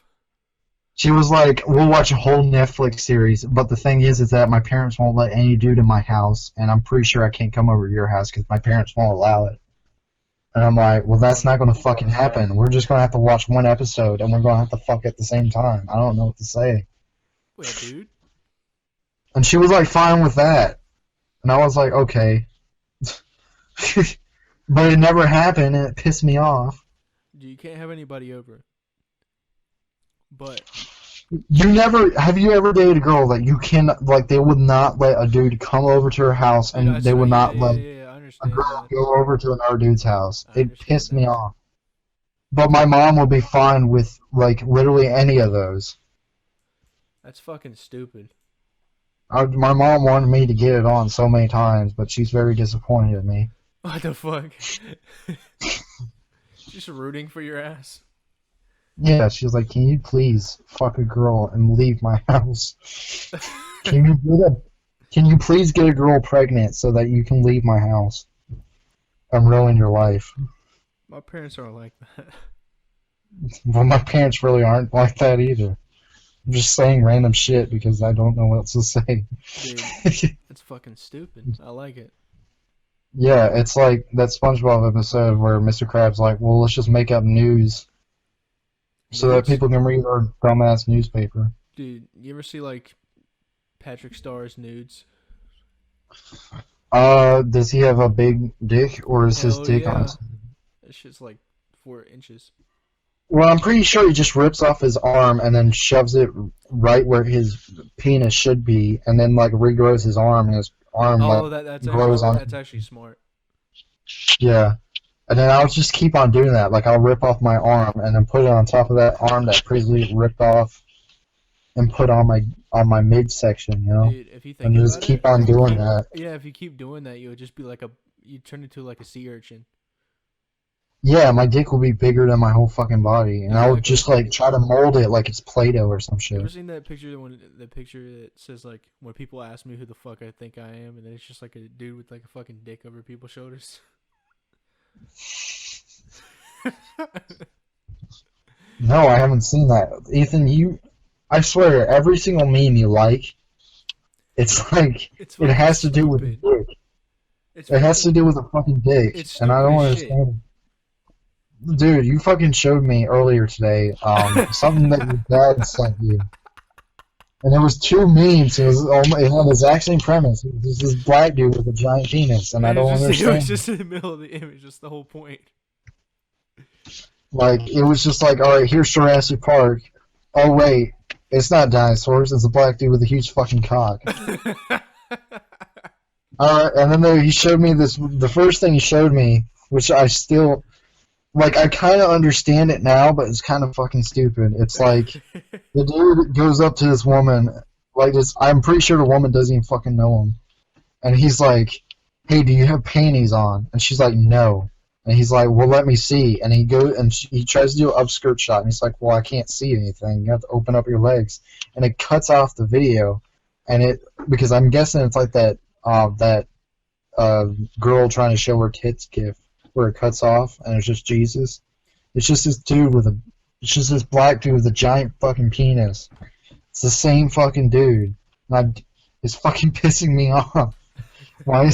she was like, we'll watch a whole Netflix series, but the thing is that my parents won't let any dude in my house, and I'm pretty sure I can't come over to your house because my parents won't allow it. And I'm like, well, that's not going to fucking happen. We're just going to have to watch one episode, and we're going to have to fuck at the same time. I don't know what to say. Wait, dude. And she was like, fine with that. And I was like, okay. But it never happened, and it pissed me off. You can't have anybody over. But Have you ever dated a girl that you can, like, they would not let a dude come over to her house, and dude, they would not yeah, let I a understand girl that. go over to another dude's house. I It understand pissed me that. off. But my mom would be fine with, like, literally any of those. That's fucking stupid. My mom wanted me to get it on so many times, but she's very disappointed in me. What the fuck? Just rooting for your ass. Yeah, she was like, can you please fuck a girl and leave my house? Can you please get a girl pregnant so that you can leave my house and ruin your life? My parents aren't like that. Well, my parents really aren't like that either. I'm just saying random shit because I don't know what else to say. Dude, that's fucking stupid. I like it. Yeah, it's like that SpongeBob episode where Mr. Krabs like, well, let's just make up news so that Nudes? people can read our dumbass newspaper. Dude, you ever see like Patrick Starr's nudes? Does he have a big dick or is his Hell dick yeah. on his... That shit's like 4 inches. Well, I'm pretty sure he just rips off his arm and then shoves it right where his penis should be, and then like regrows his arm, and his arm Oh, like that's grows on. that's actually smart. Yeah, and then I'll just keep on doing that. Like I'll rip off my arm and then put it on top of that arm that previously ripped off, and put on my midsection, you know, Dude, if you think and just about keep it, on doing that. yeah, if you keep doing that, you would just be like you turn into like a sea urchin. Yeah, my dick will be bigger than my whole fucking body, and I would Exactly. just like try to mold it like it's Play-Doh or some You ever shit. seen that picture the picture that says like when people ask me who the fuck I think I am, and then it's just like a dude with like a fucking dick over people's shoulders. No, I haven't seen that. Ethan, I swear, every single meme you like, it's like, It's it fucking has to do with a stupid. dick. It's It has to fucking- do with a fucking dick. It's And I don't stupid as shit. understand. Dude, you fucking showed me earlier today, something that your dad sent you. And there was 2 memes. It had the exact same premise. It was this black dude with a giant penis, and I don't It was understand. just in the middle of the image. That's the whole point. Like, it was just like, alright, here's Jurassic Park. Oh, wait, it's not dinosaurs, it's a black dude with a huge fucking cock. Alright, and then he showed me the first thing he showed me, which I still, like, I kind of understand it now, but it's kind of fucking stupid. It's like, the dude goes up to this woman, like, I'm pretty sure the woman doesn't even fucking know him. And he's like, hey, do you have panties on? And she's like, no. And he's like, well, let me see. And he tries to do an upskirt shot, and he's like, well, I can't see anything. You have to open up your legs. And it cuts off the video, and because I'm guessing it's like that girl trying to show her tits gif, where it cuts off, and it's just Jesus. It's just this black dude with a giant fucking penis. It's the same fucking dude. And it's fucking pissing me off. Why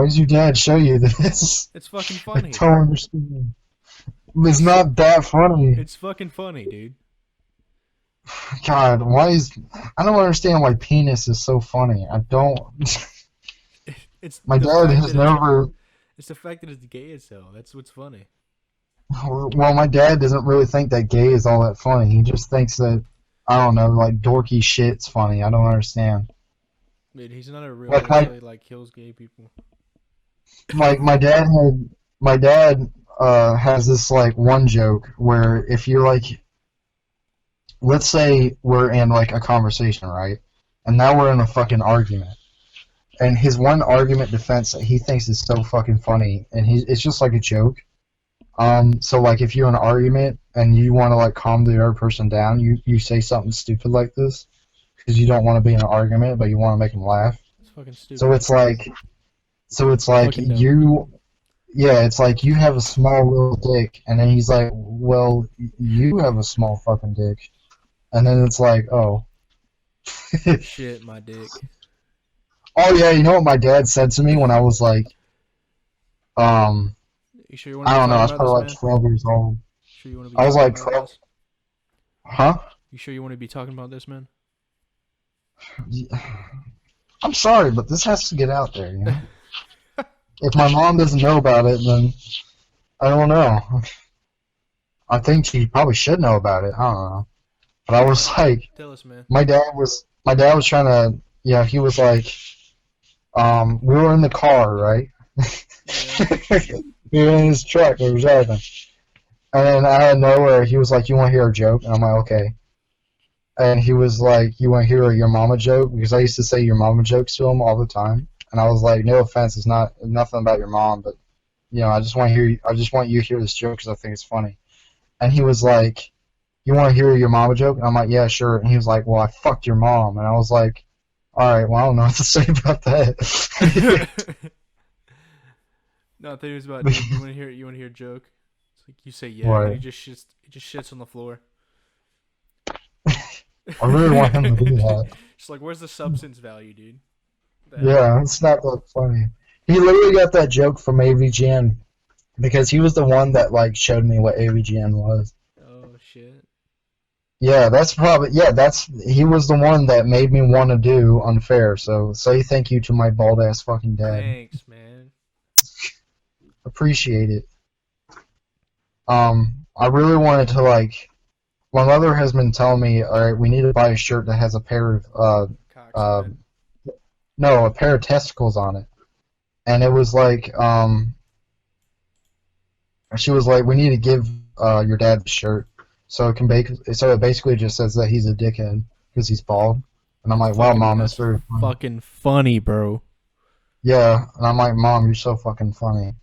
does your dad show you this? It's fucking I funny. don't understand. It's not that funny. It's fucking funny, dude. God, I don't understand why penis is so funny. I don't. It's My the dad fact has that it's- never. It's the fact that it's gay as hell. That's what's funny. Well, my dad doesn't really think that gay is all that funny. He just thinks that, I don't know, like dorky shit's funny. I don't understand. Dude, he's not a real Like, until he like kills gay people. my dad has this like one joke where if you're like, let's say we're in like a conversation, right? And now we're in a fucking argument. And his one argument defense that he thinks is so fucking funny, and it's just like a joke. So like if you're in an argument and you want to like calm the other person down, you say something stupid like this because you don't want to be in an argument, but you want to make them laugh. It's fucking stupid. So it's like Fucking dumb. it's like you have a small little dick, and then he's like, well, you have a small fucking dick, and then it's like, oh. Shit, my dick. Oh yeah, you know what my dad said to me when I was like, You sure you want to I be don't know, I was talking probably about like 12 years old. Sure you want to be I was talking like about 12. this? Huh? You sure you want to be talking about this, man? I'm sorry, but this has to get out there, you know? If my mom doesn't know about it, then I don't know. I think she probably should know about it. I don't know. But I was like, Tell us, man. my dad was trying to, yeah, he was like, we were in the car, right? We were in his truck, we were driving. And then out of nowhere, he was like, you want to hear a joke? And I'm like, okay. And he was like, you want to hear your mama joke? Because I used to say your mama jokes to him all the time. And I was like, no offense, it's nothing about your mom, but, you know, I just want you to hear this joke because I think it's funny. And he was like, you want to hear your mama joke? And I'm like, yeah, sure. And he was like, well, I fucked your mom. And I was like, all right, well, I don't know what to say about that. No, I think it was about dude, you want to hear a joke? It's like you say yeah, What? and he just shits on the floor. I really want him to do that. Just like, where's the substance value, dude? Yeah, it's not that funny. He literally got that joke from AVGN because he was the one that like showed me what AVGN was. Oh shit. Yeah, he was the one that made me want to do Unfair. So say thank you to my bald ass fucking dad. Thanks, man. Appreciate it. I really wanted to like. My mother has been telling me, all right, we need to buy a shirt that has a pair of Cocks, man. no, a pair of testicles on it. And it was like, she was like, we need to give your dad the shirt, so it basically just says that he's a dickhead because he's bald. And I'm like, wow, Mom, that's very funny. Fucking funny, bro. Yeah, and I'm like, Mom, you're so fucking funny.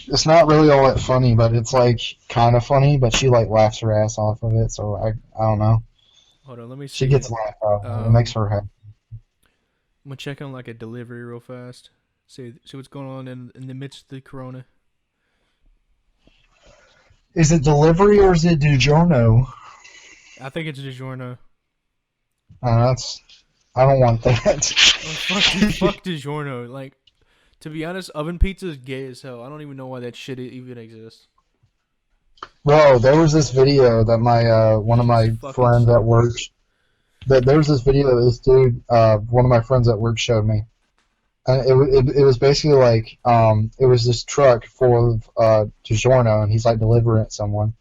It's not really all that funny, but it's like kind of funny. But she like laughs her ass off of it, so I don't know. Hold on, let me see. She gets laughed out. It makes her happy. I'm gonna check on like a delivery real fast. See what's going on in the midst of the corona. Is it delivery or is it DiGiorno? I think it's DiGiorno. I don't want that. Oh, fuck DiGiorno. Like, to be honest, oven pizza is gay as hell. I don't even know why that shit even exists. Bro, there was this video that my one of my friends at work. There was this video that this dude, one of my friends at work showed me, and it was basically like it was this truck full of DiGiorno, and he's like delivering it to someone,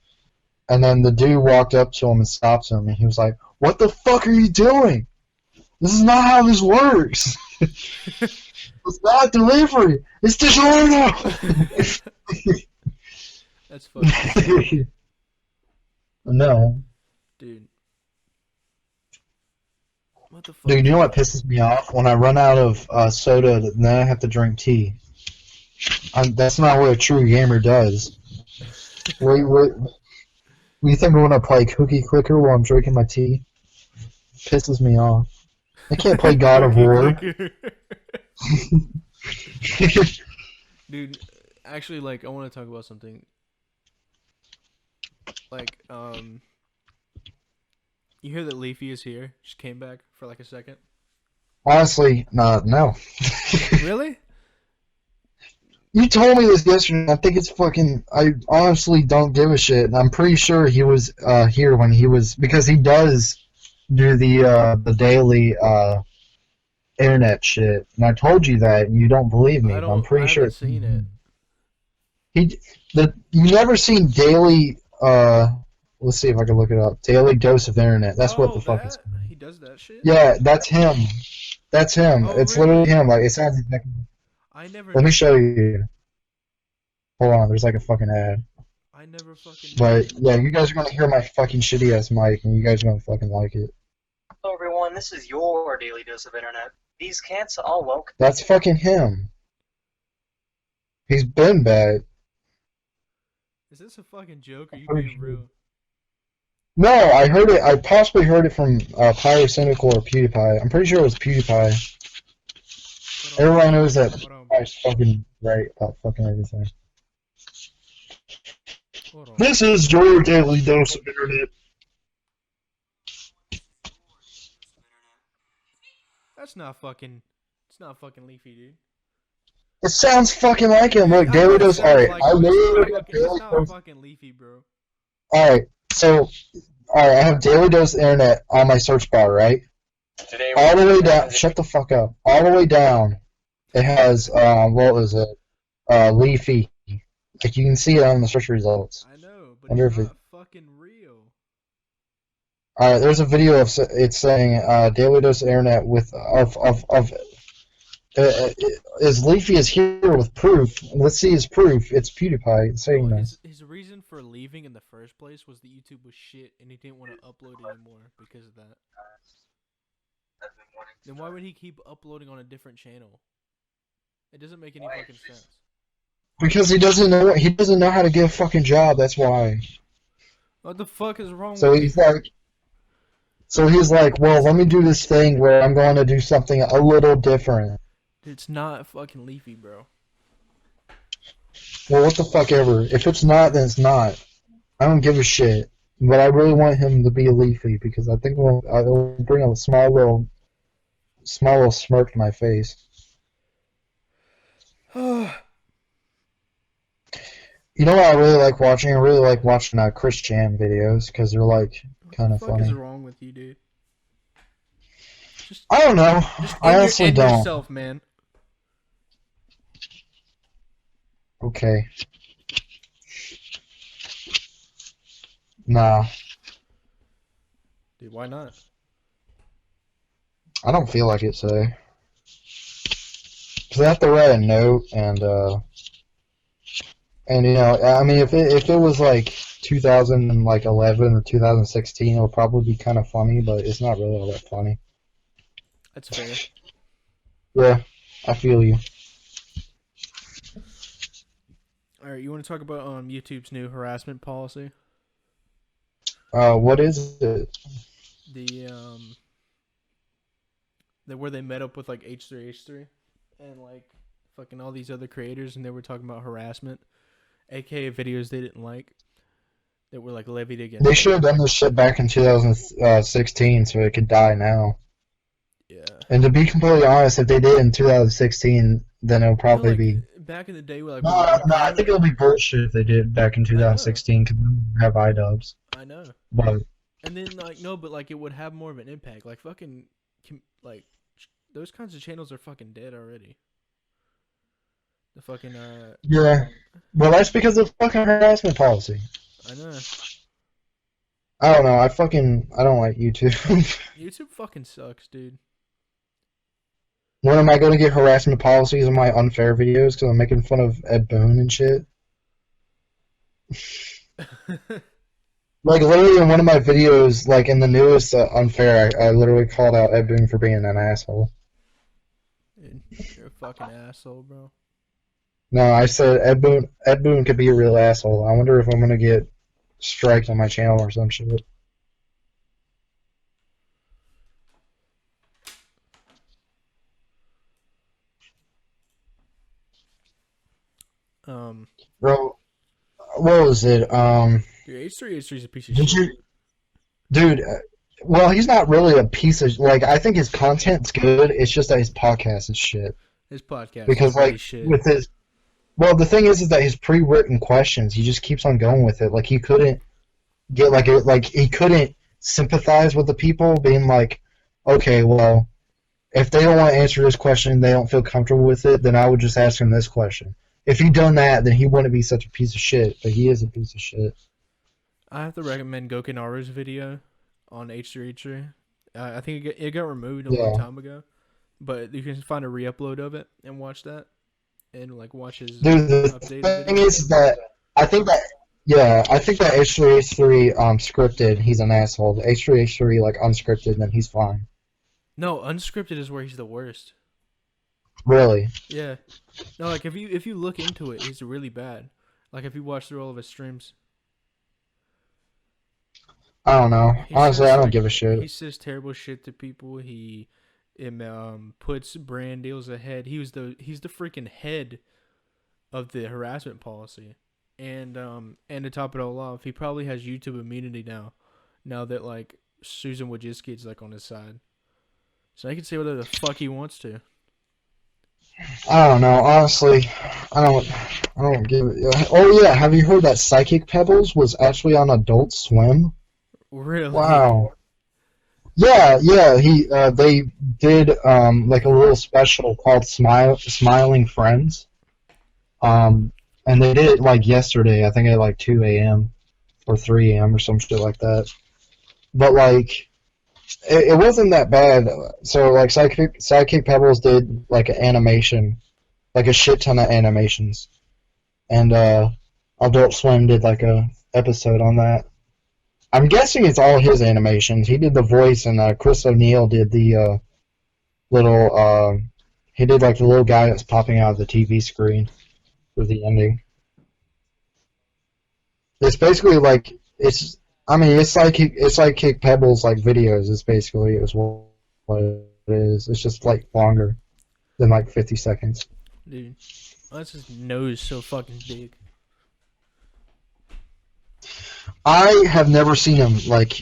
and then the dude walked up to him and stopped him, and he was like, "What the fuck are you doing? This is not how this works. It's not delivery. It's DiGiorno." That's fucking No. dude. What the fuck? Dude, you know what pisses me off? When I run out of soda, then I have to drink tea. That's not what a true gamer does. What you think I'm gonna play Cookie Clicker while I'm drinking my tea? Pisses me off. I can't play God of War. Dude, actually, like, I want to talk about something. Like, you hear that Leafy is here? Just came back for like a second. Honestly, no. Really? You told me this yesterday. I think it's fucking. I honestly don't give a shit. And I'm pretty sure he was here when he was, because he does do the daily internet shit. And I told you that, and you don't believe me. But I'm pretty sure. I haven't seen it. You never seen daily Let's see if I can look it up. Daily Dose of Internet. That's what the fuck it's that? called. He does that shit? Yeah, that's him. That's him. Oh, It's really? literally him. Like, it sounds exactly. I never. Let me show you. Hold on, there's like a fucking ad. I never fucking. But yeah, you guys are gonna hear my fucking shitty ass mic, and you guys are gonna fucking like it. Hello everyone, this is your Daily Dose of Internet. These cats all woke. That's fucking him. He's been bad. Is this a fucking joke or you Pretty being sure. real? No, I heard it. I possibly heard it from Pyrocynical or PewDiePie. I'm pretty sure it was PewDiePie. Hold on. Everyone knows that Hold on. PewDiePie's fucking right about fucking everything. Hold on. This is your Daily Dose of Internet. That's not fucking. It's not fucking Leafy, dude. It sounds fucking like him. Look, I Daily know it Dose. sounds Alright, like I him, it's literally not have fucking- Daily It's not Dose. fucking Leafy, bro. Alright, so, alright, I have Daily Dose Internet on my search bar, right? Today All the way down, shut the fuck up. All the way down, it has, what was it? Leafy. Like, you can see it on the search results. I know, but Wonder it's if not fucking real. Alright, there's a video of it's saying, Daily Dose Internet with, is Leafy is here with proof. Let's see his proof. It's PewDiePie saying Bro, this. his reason for leaving in the first place was that YouTube was shit and he didn't want to upload anymore because of that. Then why would he keep uploading on a different channel? It doesn't make any fucking sense. Because he doesn't know how to get a fucking job, that's why. What the fuck is wrong So with he's you? like, well, let me do this thing where I'm going to do something a little different. It's not fucking Leafy, bro. Well, what the fuck ever. If it's not, then it's not. I don't give a shit. But I really want him to be Leafy because I think it'll bring a small little smirk to my face. You know what I really like watching? I really like watching Chris Jam videos because they're like kind of What the fuck is funny. wrong with you, dude? Just, I don't know. just I end honestly don't. yourself, man. Okay. Nah, Dude, why not? I don't feel like it today. Cause I have to write a note and you know, I mean, if it was like 2011 or 2016, it would probably be kind of funny, but it's not really all that funny. That's fair. Yeah, I feel you. Alright, you want to talk about YouTube's new harassment policy? What is it? Where they met up with like H3H3 and like fucking all these other creators and they were talking about harassment, aka videos they didn't like that were like levied against They should have done this shit back in 2016 so it could die now. Yeah. And to be completely honest, if they did in 2016, then it'll probably be. Back in the day where like No, I think it'll be bullshit if they did back in 2016 because we have iDubbbz. I know. But And then like no, but like it would have more of an impact. Like fucking like those kinds of channels are fucking dead already. The fucking yeah, well that's because of fucking harassment policy. I know. I don't know. I don't like YouTube. YouTube fucking sucks, dude. When am I going to get harassment policies on my unfair videos because I'm making fun of Ed Boon and shit? Like, literally in one of my videos, like in the newest Unfair, I literally called out Ed Boon for being an asshole. Dude, you're a fucking asshole, bro. No, I said Ed Boon could be a real asshole. I wonder if I'm going to get striked on my channel or some shit. Bro, what was it? Dude, H3H3 is a piece of Did shit. you, dude? Well, he's not really a piece of like. I think his content's good. It's just that his podcast is shit. His podcast Because is really like shit. with his, well, the thing is that his pre-written questions, he just keeps on going with it. Like he couldn't get like he couldn't sympathize with the people, being like, okay, well, if they don't want to answer this question, they don't feel comfortable with it, then I would just ask him this question. If he'd done that, then he wouldn't be such a piece of shit. But he is a piece of shit. I have to recommend Gokinaru's video on H3H3. I think it got removed a long time ago, but you can find a re-upload of it and watch that, and like watch his Dude, the updated thing video. is that I think that H3H3 scripted, he's an asshole. The H3H3 like unscripted, then he's fine. No, unscripted is where he's the worst. Really? Yeah. No, like if you look into it, he's really bad. Like if you watch through all of his streams. I don't know. He Honestly, says, I don't like, give a shit. He says terrible shit to people. He puts brand deals ahead. He's the freaking head of the harassment policy. And to top it all off, he probably has YouTube immunity now that like Susan Wojcicki is like on his side. So he can say whatever the fuck he wants to. I don't know. Honestly, I don't give it. Oh yeah, have you heard that Psychic Pebbles was actually on Adult Swim? Really? Wow. Yeah. They did like a little special called Smiling Friends. And they did it like yesterday. I think at like 2 a.m. or 3 a.m. or some shit like that. But like, it wasn't that bad. So like, Psychic Pebbles did like an animation, like a shit ton of animations, and Adult Swim did like a episode on that. I'm guessing it's all his animations. He did the voice, and Chris O'Neill did the little. He did like the little guy that's popping out of the TV screen for the ending. It's basically like it's like Kick Pebbles like videos. It's basically what it is. It's just like longer than like 50 seconds. Dude, that's his nose so fucking big. I have never seen him like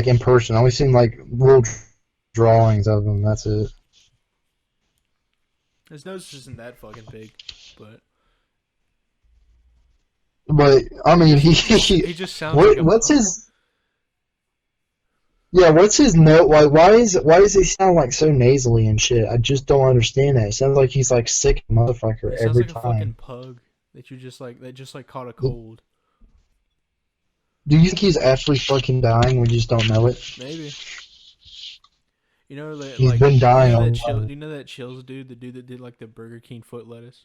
in person. I've only seen like little drawings of him. That's it. His nose isn't that fucking big, but I mean, he just sounds like what's his? Yeah, what's his note? Like, why does he sound like so nasally and shit? I just don't understand that. It sounds like he's like sick motherfucker It every sounds like time. a fucking pug that just caught a cold. Do you think he's actually fucking dying? We just don't know it. Maybe. You know that He's been dying you know all that the time. you know that Chills dude, the dude that did like the Burger King foot lettuce.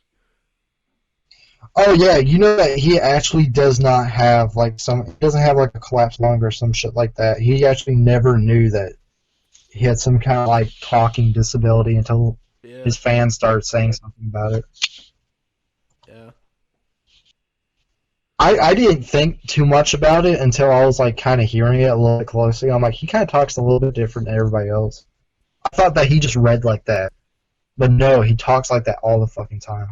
Oh yeah, you know that he actually does not have like he doesn't have like a collapsed lung or some shit like that. He actually never knew that he had some kind of like talking disability until his fans started saying something about it. Yeah. I didn't think too much about it until I was like kind of hearing it a little bit closely. I'm like, he kind of talks a little bit different than everybody else. I thought that he just read like that, but no, he talks like that all the fucking time.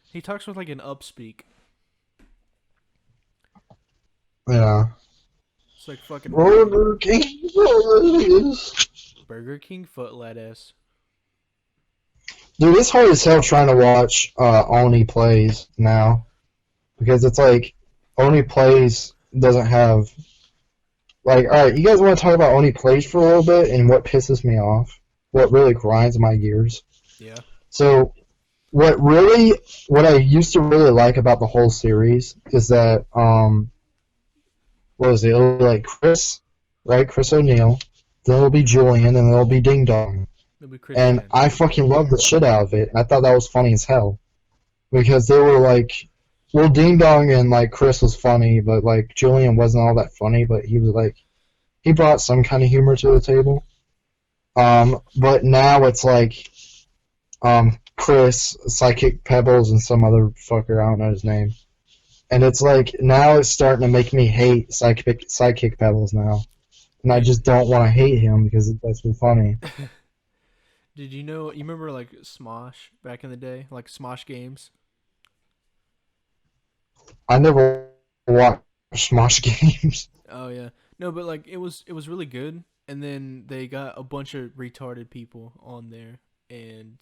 He talks with like an upspeak. Yeah. It's like fucking Burger King. Burger King foot lettuce. Dude, it's hard as hell trying to watch Oni Plays now. Because it's like, Oni Plays doesn't have... Like, alright, you guys want to talk about Oni Plays for a little bit and what pisses me off? What really grinds my gears? Yeah. So, what I used to really like about the whole series is that, what was it? It'll be like Chris, right? Chris O'Neill. Then it'll be Julian, and it'll be Ding Dong. It'll be Chris And Chan. I fucking loved the shit out of it. I thought that was funny as hell. Because they were like, well, Ding Dong and like Chris was funny, but like Julian wasn't all that funny, but he was like, he brought some kind of humor to the table. But now it's like, Chris, Psychic Pebbles, and some other fucker, I don't know his name. And it's like, now it's starting to make me hate Psychic Pebbles now. And I just don't want to hate him because it's so funny. Did you remember like Smosh back in the day? Like Smosh games? I never watched Smosh games. Oh yeah. No, but like it was really good, and then they got a bunch of retarded people on there, and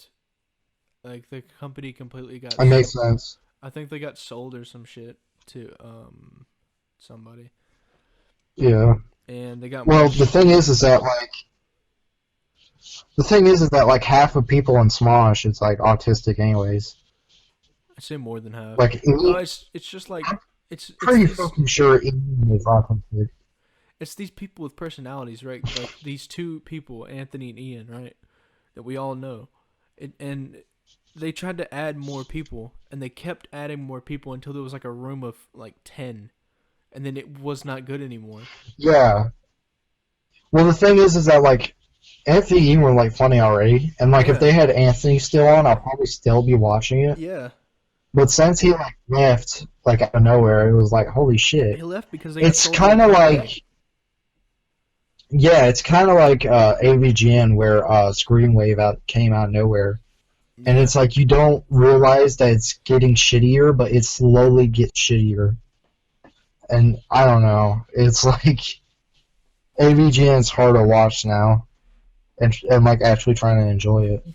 like the company completely got It makes sense. I think they got sold or some shit to somebody. Yeah. And they got Well, the thing is that like half of people in Smosh is like autistic anyways. I'd say more than half. Like, No, it's just like it's pretty these, fucking sure Ian is authentic. it's these people with personalities, right? Like these two people, Anthony and Ian, right? That we all know, and they tried to add more people, and they kept adding more people until there was like a room of like 10, and then it was not good anymore. Yeah. Well, the thing is that like Anthony and Ian were like funny already, and like Yeah. if they had Anthony still on, I'll probably still be watching it. Yeah, But since he like left like out of nowhere, it was like holy shit. he left because they. It's got sold kind to of the- like, yeah, it's kind of like AVGN where Screenwave came out of nowhere, and it's like you don't realize that it's getting shittier, but it slowly gets shittier. And I don't know, it's like AVGN's hard to watch now, and like actually trying to enjoy it.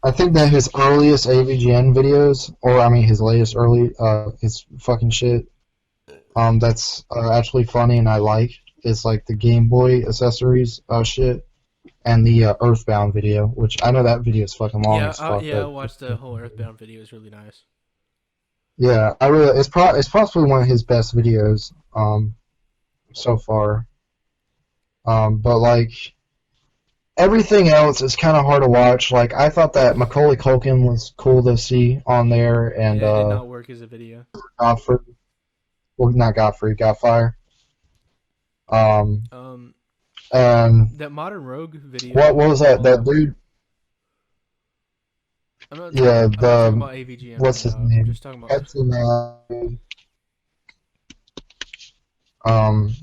I think that his earliest AVGN videos, or I mean his latest his fucking shit, that's actually funny and I like, is like the Game Boy accessories shit, and the Earthbound video, which I know that video is fucking long as fuck. I but- watched the whole Earthbound video. It's really nice. Yeah, it's possibly one of his best videos so far. But like everything else is kind of hard to watch. Like I thought that Macaulay Culkin was cool to see on there, and Yeah, it did not work as a video. Godfrey, well not Godfrey, Godfire. And That Modern Rogue video. what was that? That dude. I'm not Yeah, I'm not talking about AVGN. what's right his now. name? I'm just talking about. Pepsi Man.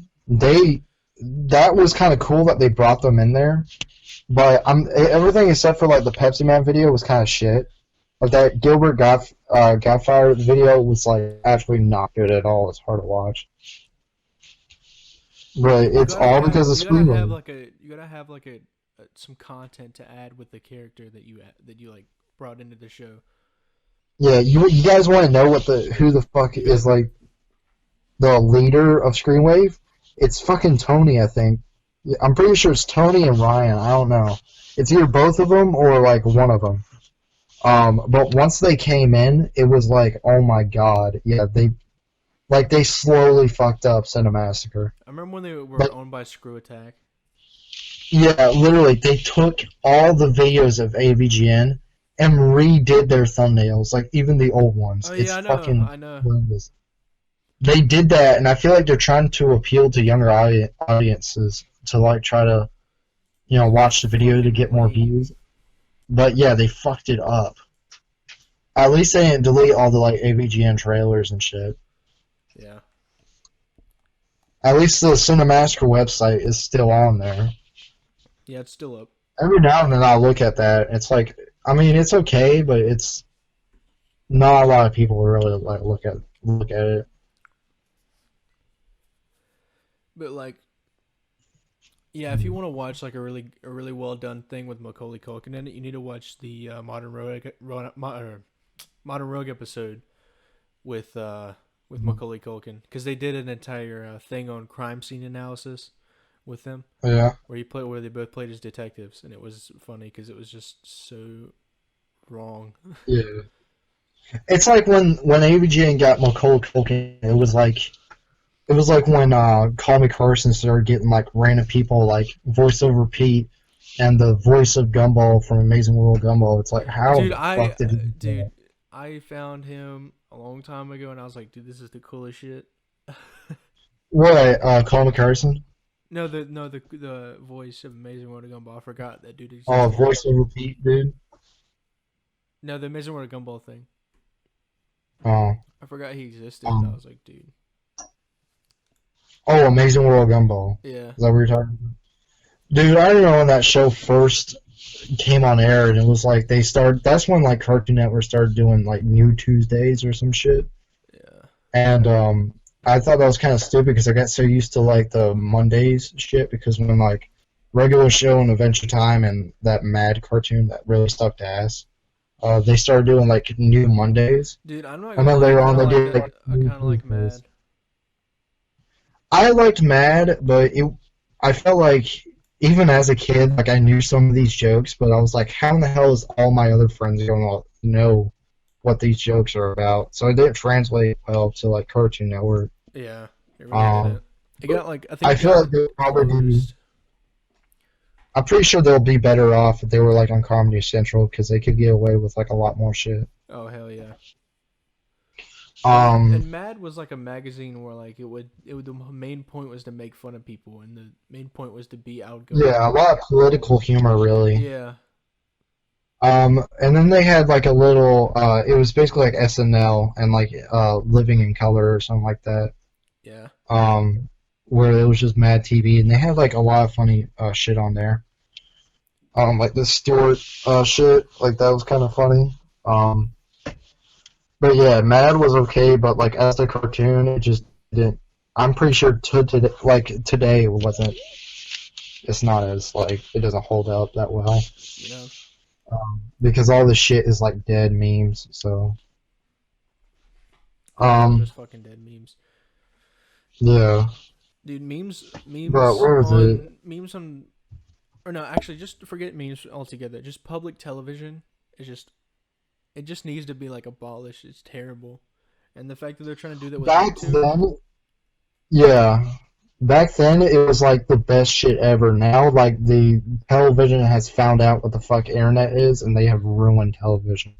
That was kind of cool that they brought them in there, but everything except for like the Pepsi Man video was kind of shit. Like that Gilbert Godfire video was like actually not good at all. It's hard to watch, but it's all because of you gotta have Screenwave. you gotta have like some content to add with the character that you like brought into the show. Yeah, you guys want to know who the fuck is like the leader of Screenwave? It's fucking Tony, I think. I'm pretty sure it's Tony and Ryan. I don't know. It's either both of them or like one of them. But once they came in, it was like, oh my god, yeah, they slowly fucked up Cinemassacre. I remember when they were But- owned by Screw Attack. Yeah, literally, they took all the videos of AVGN and redid their thumbnails, like even the old ones. Oh It's yeah, I know. fucking I know. horrendous. They did that, and I feel like they're trying to appeal to younger audiences to like try to, watch the video to get more views. But yeah, they fucked it up. At least they didn't delete all the like AVGN trailers and shit. Yeah. At least the Cinemassacre website is still on there. Yeah, it's still up. Every now and then I'll look at that. It's like, I mean, it's okay, but it's not a lot of people really like look at it. But like, yeah, if you want to watch like a really well done thing with Macaulay Culkin in it, you need to watch the Modern Rogue episode with Macaulay Culkin, because they did an entire thing on crime scene analysis with them, Yeah. where they both played as detectives, and it was funny because it was just so wrong. Yeah. It's like when AVGN got Macaulay Culkin, it was like when Call Me Carson started getting like random people like voiceover Pete and the voice of Gumball from Amazing World Gumball. It's like, how Dude, the fuck did he do that? I found him a long time ago, and I was like, dude, this is the coolest shit. What, Call Me Carson? The voice of Amazing World of Gumball. I forgot that dude existed. Oh, voiceover Pete, dude. No, the Amazing World of Gumball thing. Oh. I forgot he existed. And I was like, dude. Oh, Amazing World Gumball. Yeah. Is that what you're talking about? Dude, I don't know when that show first came on air, and it was like that's when like Cartoon Network started doing like New Tuesdays or some shit. Yeah. And I thought that was kind of stupid because I got so used to like the Mondays shit, because when like Regular Show and Adventure Time and that Mad cartoon that really sucked ass, they started doing like New Mondays. Dude, I'm not I know gonna later lie, on I they kinda did, like like, that. I kind of like Mad. Tuesdays. I liked Mad, but I felt like even as a kid, like I knew some of these jokes, but I was like, how in the hell is all my other friends going to know what these jokes are about. So it didn't translate well to like Cartoon Network. Yeah, it really didn't. It got like I think I it feel got like they'll probably be, closed. I'm pretty sure they'll be better off if they were like on Comedy Central because they could get away with like a lot more shit. Oh hell yeah. Um, And Mad was like a magazine where like it would the main point was to make fun of people and the main point was to be outgoing. yeah, a lot of political humor, really. Yeah. And then they had like a little, it was basically like SNL and like Living in Color or something like that. Yeah. Where it was just Mad TV, and they had like a lot of funny shit on there. Like the Stewart shit, like that was kind of funny. But yeah, Mad was okay, but like as a cartoon, it just didn't. I'm pretty sure today it wasn't. It's not as like it doesn't hold up that well. You know. Because all the shit is like dead memes. So Just fucking dead memes. yeah. Dude, memes But where was it? memes on, or no, actually, just forget memes altogether. Just public television is it just needs to be like abolished. It's terrible, and the fact that they're trying to do that with Back YouTube, then, yeah. Back then, it was like the best shit ever. Now, like the television has found out what the fuck internet is, and they have ruined television.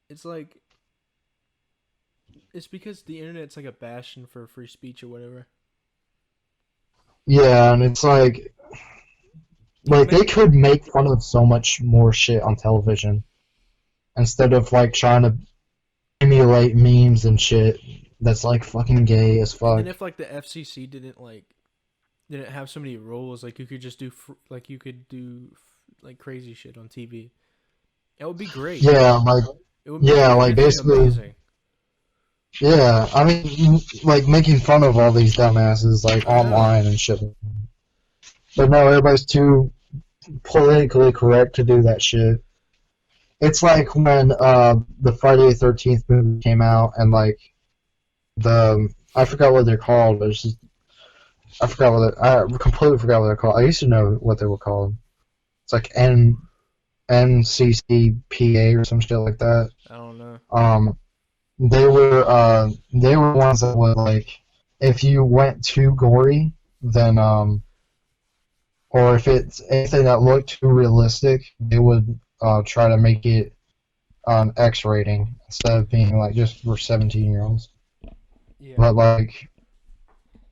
it's like, it's because the internet's like a bastion for free speech or whatever. Yeah, and it's like they could make fun of so much more shit on television instead of like trying to emulate memes and shit that's like fucking gay as fuck. And if like the FCC didn't have so many rules, like you could just do like crazy shit on TV. That would be great. Yeah, like It would be, yeah, it like would be basically. amazing. Yeah, I mean, like making fun of all these dumbasses like online and shit. But no, everybody's too politically correct to do that shit. It's like when the Friday the 13th movie came out and like I forgot what they're called, but it's just I completely forgot what they're called. I used to know what they were called. It's like NCCPA or some shit like that. I don't know. They were ones that would like if you went too gory, then or if it's anything that looked too realistic, they would try to make it X rating instead of being like just for 17-year-olds. Yeah. But like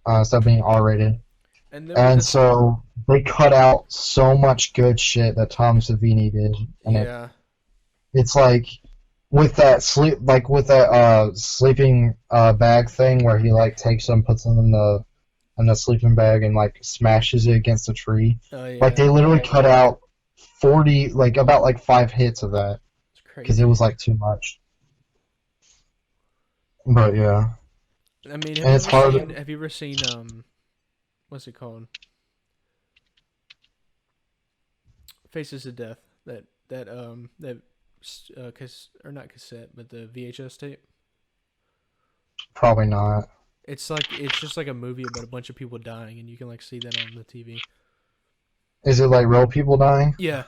instead of being R rated. And so they cut out so much good shit that Tom Savini did, and yeah. it's like with that sleeping bag thing where he like takes them, puts them in the sleeping bag and like smashes it against a tree. Oh, yeah. Like they literally cut out 40 like about like 5 hits of that It's crazy. because it was like too much. But yeah. I mean, And it's hard. Have you ever seen what's it called? Faces of Death. Or not cassette, but the VHS tape. Probably not. It's just like a movie about a bunch of people dying, and you can like see that on the TV. Is it like real people dying? Yeah,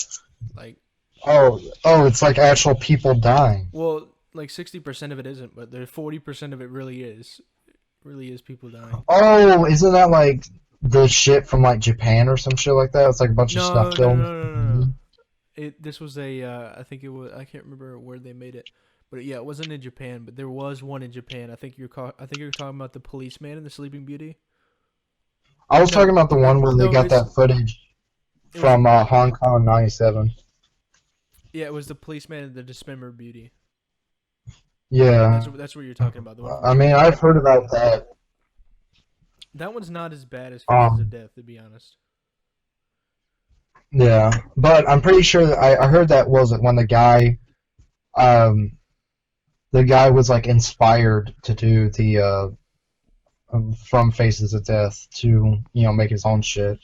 like Oh, it's like actual people dying. well, like 60% of it isn't, but the 40% of it really is. Really is people dying. Oh, isn't that like the shit from like Japan or some shit like that? It's like a bunch of snuff films. No. This was I think it was, I can't remember where they made it, but yeah, it wasn't in Japan, but there was one in Japan. I think you're talking about the policeman and the Sleeping Beauty. I was talking about the one where they got that footage from Hong Kong '97. Yeah, it was the policeman and the Dismembered Beauty. Yeah. That's what you're talking about. The one I mean, I've heard about that. That one's not as bad as Faces of Death, to be honest. Yeah, but I'm pretty sure that I heard that was when the guy was like inspired to do the from Faces of Death to make his own shit,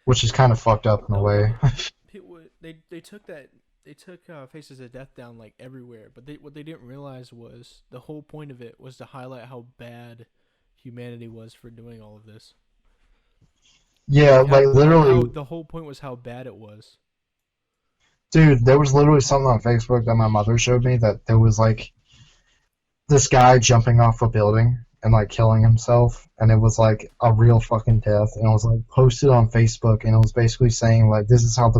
which is kind of fucked up in a way. They took Faces of Death down like everywhere, but what they didn't realize was the whole point of it was to highlight how bad humanity was for doing all of this. Yeah, like literally. The whole point was how bad it was. Dude, there was literally something on Facebook that my mother showed me that there was like this guy jumping off a building and like killing himself, and it was like a real fucking death, and it was like posted on Facebook, and it was basically saying like this is how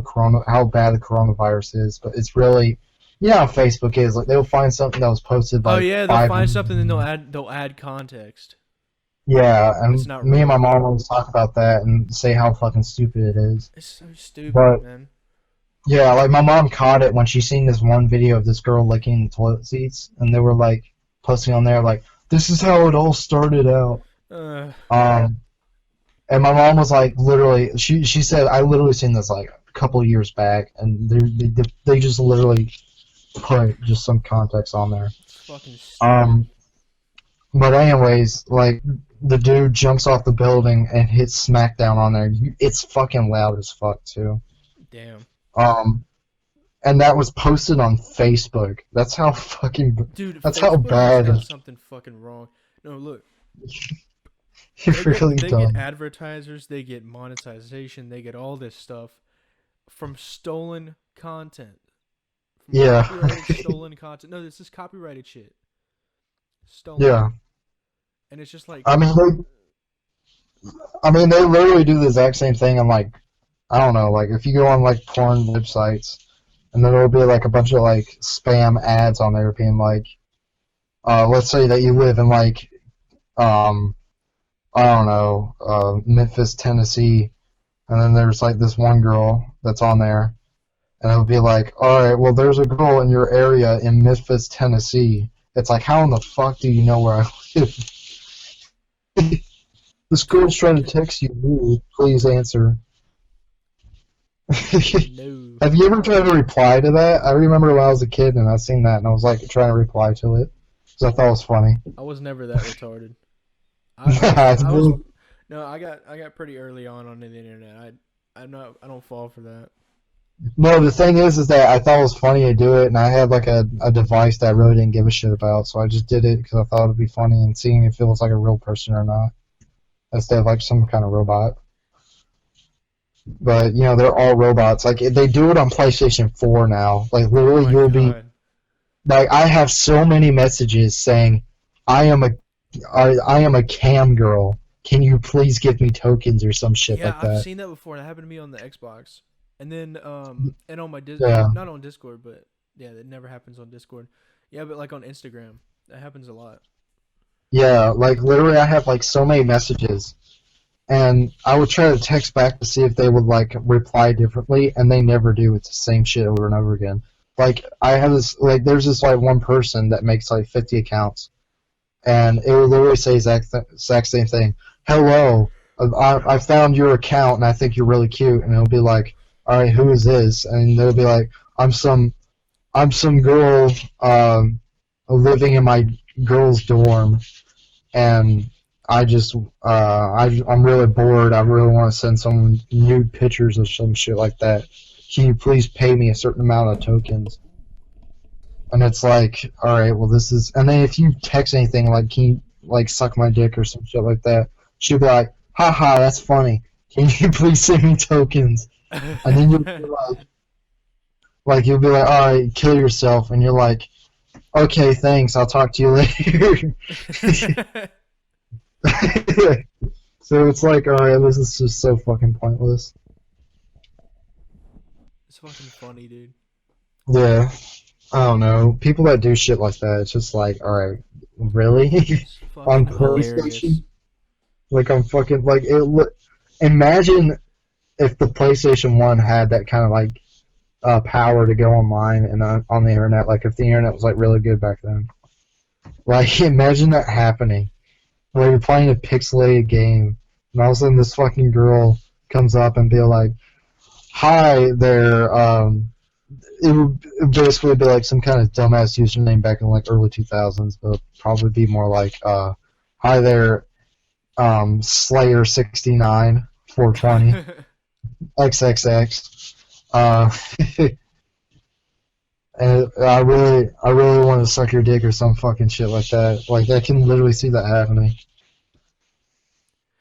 how bad the coronavirus is, but it's really, you know how Facebook is, like they'll find something that was posted Oh like yeah, they'll find 5 something and they'll add context. Yeah, It's and not me and my real. mom always talk about that and say how fucking stupid it is. It's so stupid, But man. yeah, like my mom caught it when she seen this one video of this girl licking the toilet seats, and they were like posting on there like, "This is how it all started out." Um, and my mom was like, literally, she said, "I literally seen this like a couple of years back, and they just literally put just some context on there." It's fucking stupid. But anyways, like the dude jumps off the building and hits smack down on there. It's fucking loud as fuck too. Damn. And that was posted on Facebook. That's how fucking. Dude, That's Facebook how bad. has got something fucking wrong. No, look. You're really they dumb. get advertisers, they get monetization, they get all this stuff from stolen content. From Yeah. copyrighted, stolen content. No, this is copyrighted shit. Stolen. Yeah. And it's just like, I mean, they literally do the exact same thing on like, I don't know, like if you go on like porn websites, and then there'll be like a bunch of like spam ads on there being like, let's say that you live in like, I don't know, Memphis, Tennessee, and then there's like this one girl that's on there, and it'll be like, all right, well, there's a girl in your area in Memphis, Tennessee. It's like, how in the fuck do you know where I live? This girl's trying to text you. Please answer. no. Have you ever tried to reply to that? I remember when I was a kid and I seen that and I was like trying to reply to it because I thought it was funny. I was never that retarded. No, I got pretty early on the internet. I don't fall for that. No, the thing is that I thought it was funny to do it, and I had like a device that I really didn't give a shit about, so I just did it because I thought it would be funny and seeing if it was like a real person or not, instead of like some kind of robot. But you know, they're all robots. Like they do it on PlayStation 4 now. Like literally, Oh you'll my be God. like, I have so many messages saying, I am a cam girl. Can you please give me tokens or some shit Yeah, like that? I've seen that before. That happened to me on the Xbox. And then and on my Yeah. not on Discord, but yeah, that never happens on Discord. Yeah, but like on Instagram, that happens a lot. Yeah, like literally I have like so many messages, and I would try to text back to see if they would like reply differently, and they never do. It's the same shit over and over again. Like I have this, like there's this like one person that makes like 50 accounts, and it would literally say exact same thing. Hello, I found your account and I think you're really cute, and it'll be like, all right, who is this? And they'll be like, I'm some girl living in my girl's dorm, and I just I'm really bored. I really want to send some nude pictures or some shit like that. Can you please pay me a certain amount of tokens? And it's like, all right, well this is. And then if you text anything like, can you like suck my dick or some shit like that, she'll be like, haha, that's funny. Can you please send me tokens? And then you'll be like you'll be like, all right, kill yourself, and you're like, okay, thanks, I'll talk to you later. So it's like, alright, this is just so fucking pointless. It's fucking funny, dude. Yeah. I don't know. People that do shit like that, it's just like, alright, really? It's On fucking hilarious. PlayStation? Like, I'm fucking, like, imagine if the PlayStation 1 had that kind of, like, power to go online and on the internet, like, if the internet was, like, really good back then. Like, imagine that happening. Where you're playing a pixelated game, and all of a sudden this fucking girl comes up and be like, hi there, it would basically be like some kind of dumbass username back in like early 2000s, but it'd probably be more like, hi there, Slayer69 420 XXX. And I really want to suck your dick or some fucking shit like that. Like, I can literally see that happening.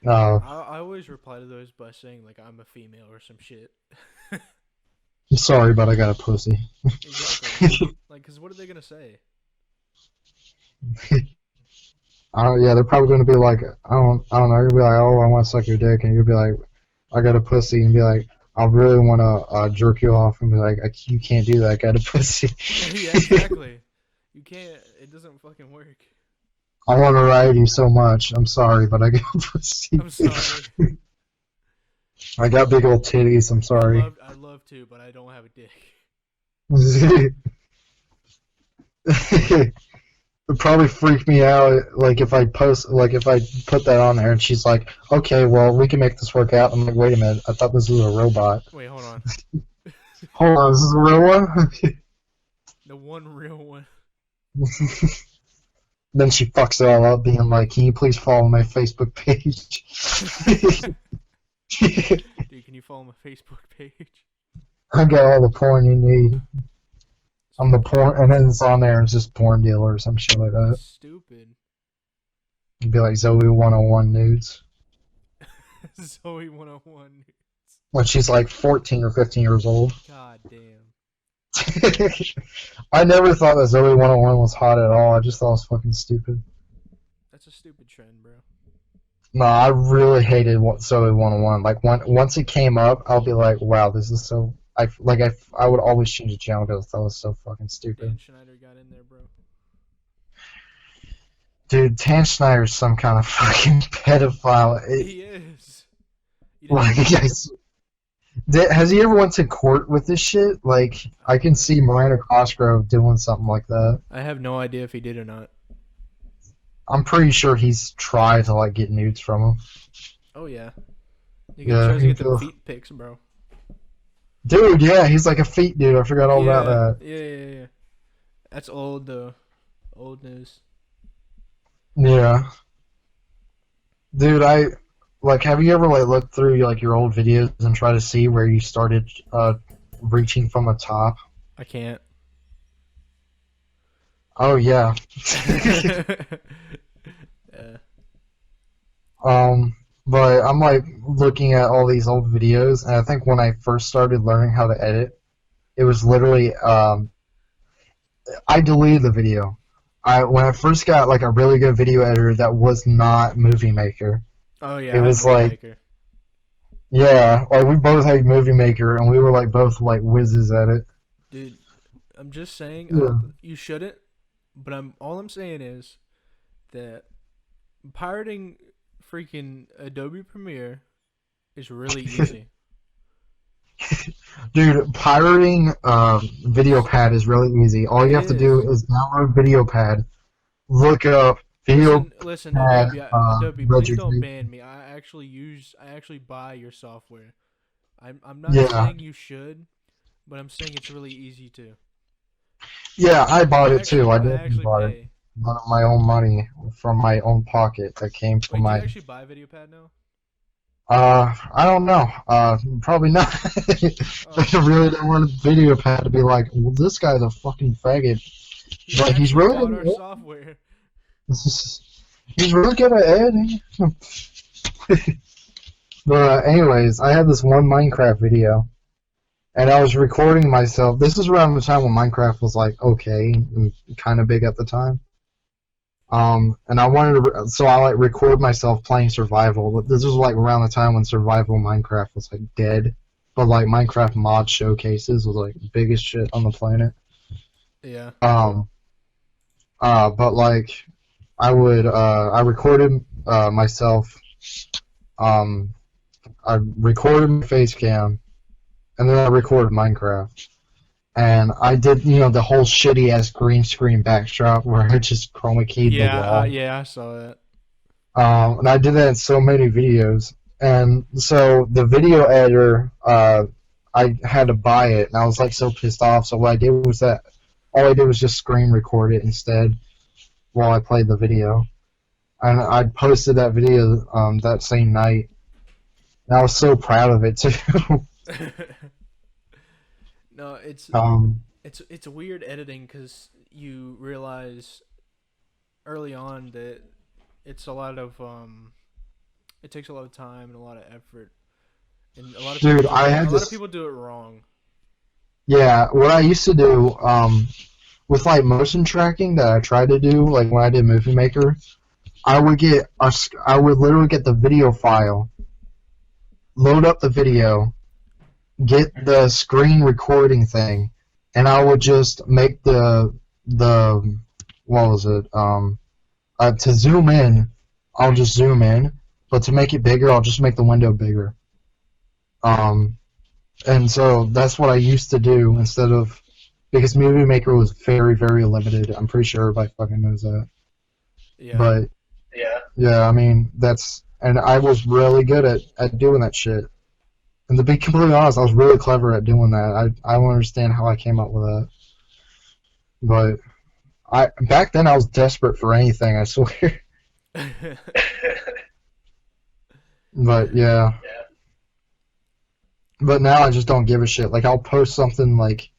I always reply to those by saying like I'm a female or some shit. I'm sorry, but I got a pussy. Exactly. Like, cause what are they gonna say? Yeah, they're probably gonna be like, I don't know. You'll be like, oh, I want to suck your dick, and you'll be like, I got a pussy, and be like, I really want to jerk you off, and be like, you can't do that. I got a pussy. Yeah, exactly. You can't. It doesn't fucking work. I want to ride you so much. I'm sorry, but I got a pussy. I'm sorry. I got big old titties. I'm sorry. I'd love to, but I don't have a dick. It'd probably freak me out, like if I put that on there, and she's like, "Okay, well, we can make this work out." I'm like, "Wait a minute, I thought this was a robot." Wait, hold on. Hold on, is this a real one? The one real one. Then she fucks it all up, being like, "Can you please follow my Facebook page?" Dude, can you follow my Facebook page? I got all the porn you need. I'm the porn, and then it's on there. It's just porn dealer or some shit like that. Stupid. It'd be like Zoe 101 nudes. Zoe 101. When she's like 14 or 15 years old. God damn. I never thought that Zoe 101 was hot at all. I just thought it was fucking stupid. That's a stupid trend, bro. No, I really hated Zoe 101. Like once it came up, I'll be like, wow, this is so. I would always change the channel because I thought it was so fucking stupid. Dan Schneider got in there, bro. Dude, Tan Schneider's some kind of fucking pedophile. He is. You didn't Like, know that? guys, has he ever went to court with this shit? Like, I can see Miranda Cosgrove doing something like that. I have no idea if he did or not. I'm pretty sure he's tried to like get nudes from him. Oh yeah. You Yeah, tries to he get the feels- feet pics, bro. Dude, yeah, he's like a feet dude. I forgot all about that. Yeah. That's old though. Old news. Yeah. Dude, have you ever like looked through like your old videos and try to see where you started reaching from the top? I can't. Oh yeah. Yeah. But I'm like looking at all these old videos, and I think when I first started learning how to edit, it was literally I deleted the video. When I first got like a really good video editor that was not Movie Maker. Oh yeah. It I was have Movie like- Maker. Yeah, like we both had Movie Maker, and we were like both like whizzes at it. Dude, I'm just saying Yeah. you shouldn't, but all I'm saying is that pirating freaking Adobe Premiere is really easy. Dude, pirating VideoPad is really easy. All you have to do is download VideoPad, look up Video. Listen, Pad, Adobe, please registry. don't ban me. I actually buy your software. I'm not Yeah. saying you should, but I'm saying it's really easy to. Yeah, I bought it too. I I definitely actually bought it. pay. Out of my own money, from my own pocket, that came Wait, from do you my. actually buy VideoPad now? I don't know. Probably not. I really don't want a VideoPad to be like, well, this guy's a fucking faggot. You Like, he's actually really bought our good. software. He's really good at editing. But anyways, I had this one Minecraft video, and I was recording myself. This is around the time when Minecraft was like okay, and kind of big at the time. And I wanted to, so I like record myself playing survival. But this was like around the time when survival Minecraft was like dead, but like Minecraft mod showcases was like the biggest shit on the planet. Yeah. But like, I recorded myself. I recorded my face cam, and then I recorded Minecraft. And I did, the whole shitty ass green screen backdrop where I just chroma keyed the wall. Yeah, I saw that. And I did that in so many videos. And so the video editor, I had to buy it, and I was like so pissed off. So what I did was all I did was just screen record it instead while I played the video. And I posted that video that same night. And I was so proud of it too. No, it's weird editing because you realize early on that it's a lot of it takes a lot of time and a lot of effort, and a lot of Dude, people, I had a lot this- of people do it wrong. Yeah, what I used to do, with like motion tracking that I tried to do, like when I did Movie Maker, I would literally get the video file, load up the video, get the screen recording thing, and I would just make the what was it? To zoom in, I'll just zoom in, but to make it bigger, I'll just make the window bigger. And so that's what I used to do instead of, because Movie Maker was very, very limited. I'm pretty sure everybody fucking knows that. Yeah. But yeah, I mean and I was really good at doing that shit. And to be completely honest, I was really clever at doing that. I don't understand how I came up with that. But back then I was desperate for anything, I swear. But yeah. But now I just don't give a shit. Like I'll post something like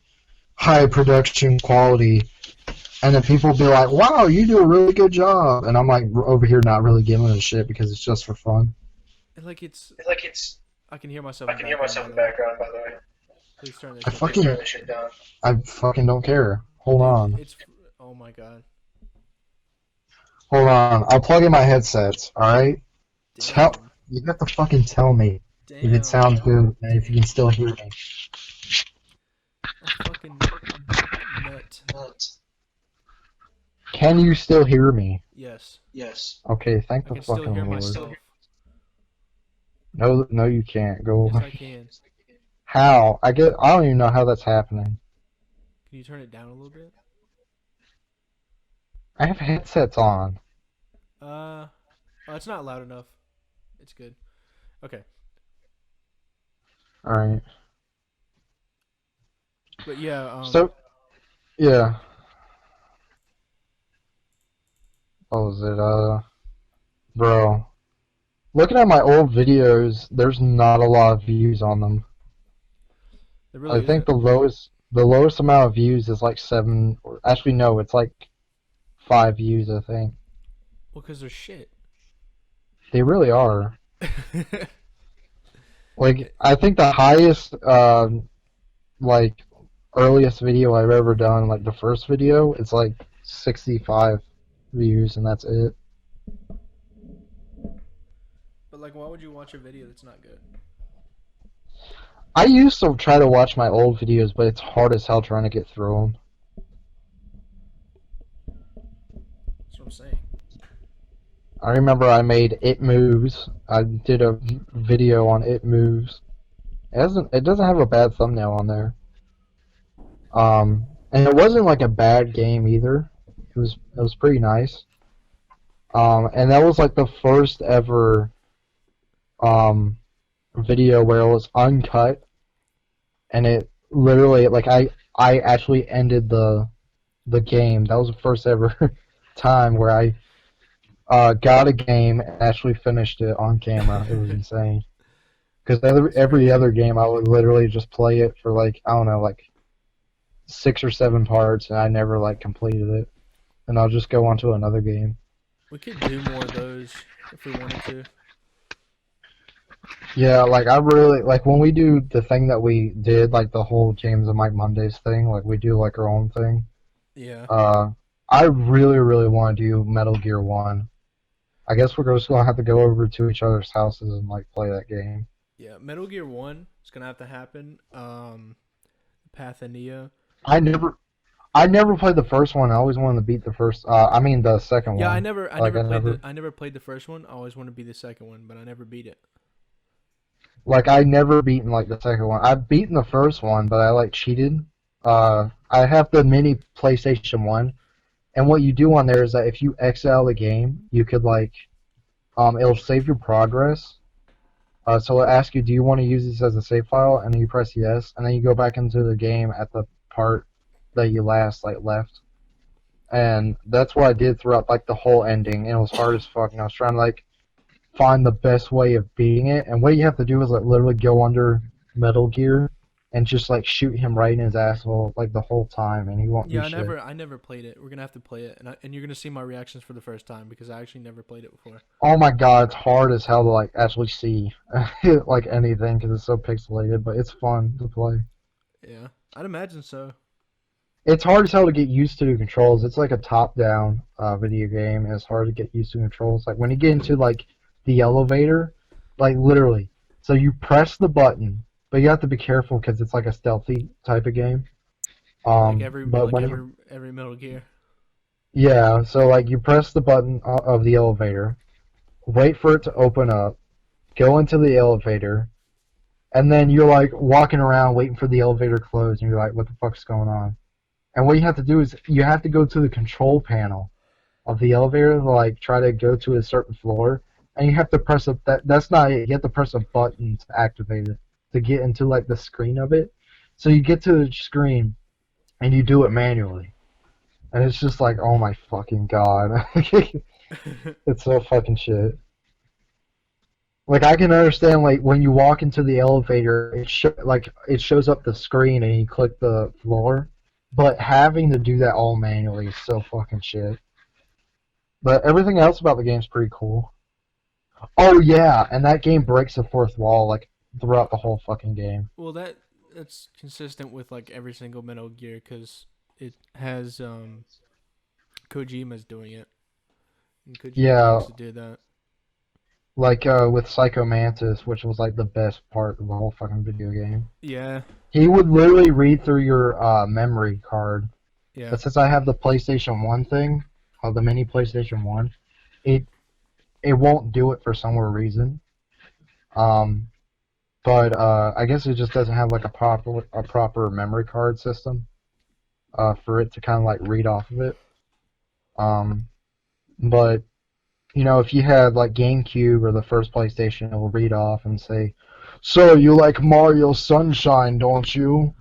high production quality, and then people will be like, "Wow, you do a really good job," and I'm like over here not really giving a shit because it's just for fun. Like it's. I can hear myself. I can hear myself in the background, by the way. Please turn this. I shit fucking- down. Turn this shit down. I fucking don't care. Hold on. It's. Oh my god. Hold on. I'll plug in my headsets, alright? Damn. You have to fucking tell me if Damn. it sounds good and if you can still hear me. A fucking nut. Can you still hear me? Yes. Okay, thank I the can still fucking hear Lord. myself. No, you can't. Go Yes, I away. can. How? I don't even know how that's happening. Can you turn it down a little bit? I have headsets on. Oh, it's not loud enough. It's good. Okay. Alright. But yeah, So, yeah. What was it? Bro. Looking at my old videos, there's not a lot of views on them. there really I think isn't. the lowest amount of views is like 7, or actually no, it's like 5 views, I think. Well, because they're shit. They really are. Like, I think the highest, like, earliest video I've ever done, like the first video, it's like 65 views, and that's it. But like, why would you watch a video that's not good? I used to try to watch my old videos, but it's hard as hell trying to get through them. That's what I'm saying. I remember I made It Moves. I did a video on It Moves. It doesn't have a bad thumbnail on there. And it wasn't like a bad game either. It was pretty nice. And that was like the first ever video where it was uncut, and it literally like I actually ended the game. That was the first ever time where I got a game and actually finished it on camera. It was insane. Because every other game I would literally just play it for like, I don't know, like 6 or 7 parts, and I never like completed it. And I'll just go on to another game. We could do more of those if we wanted to. Yeah, like I really like when we do the thing that we did, like the whole James and Mike Mondays thing, like we do like our own thing. Yeah. I really, really want to do Metal Gear 1. I guess we're just gonna have to go over to each other's houses and like play that game. Yeah. Metal Gear 1 is gonna have to happen. Path of Neo. I never played the first one. I always wanted to beat the first. I mean the second one. Yeah, I never played the first one. I always want to be the second one, but I never beat it. Like I never beaten like the second one. I've beaten the first one, but I like cheated. I have the mini PlayStation 1, and what you do on there is that if you exit out of the game, you could like, it'll save your progress. So it'll ask you, do you want to use this as a save file? And then you press yes, and then you go back into the game at the part that you last like left. And that's what I did throughout like the whole ending, and it was hard as fuck. And I was trying to like find the best way of beating it. And what you have to do is like literally go under Metal Gear and just like shoot him right in his asshole like the whole time, and he won't Yeah, do shit. I never played it. We're gonna have to play it, and you're gonna see my reactions for the first time because I actually never played it before. Oh my god, it's hard as hell to like actually see like anything because it's so pixelated, but it's fun to play. Yeah, I'd imagine so. It's hard as hell to get used to the controls. It's like a top-down video game, and it's hard to get used to controls. Like when you get into like the elevator, like literally, so you press the button, but you have to be careful because it's like a stealthy type of game. Like every But like when every Metal Gear. yeah, so like you press the button of the elevator, wait for it to open up, go into the elevator, and then you're like walking around waiting for the elevator to close, and you're like, what the fuck's going on? And what you have to do is you have to go to the control panel of the elevator to like try to go to a certain floor, and you have to press a that's not it. You have to press a button to activate it to get into like the screen of it. So you get to the screen and you do it manually. And it's just like, oh my fucking god. It's so fucking shit. Like I can understand like when you walk into the elevator, it shows up the screen and you click the floor, but having to do that all manually is so fucking shit. But everything else about the game's pretty cool. Oh yeah, and that game breaks the fourth wall like throughout the whole fucking game. Well, that's consistent with like every single Metal Gear because it has Kojima's doing it. And Kojima Yeah. likes to do that. Like with Psycho Mantis, which was like the best part of the whole fucking video game. Yeah, He would literally read through your memory card. yeah. But since I have the PlayStation 1 thing, the mini PlayStation 1, it won't do it for some weird reason. But I guess it just doesn't have like a proper memory card system for it to kind of like read off of it. But you know, if you had like GameCube or the first PlayStation, it will read off and say, "So you like Mario Sunshine, don't you?"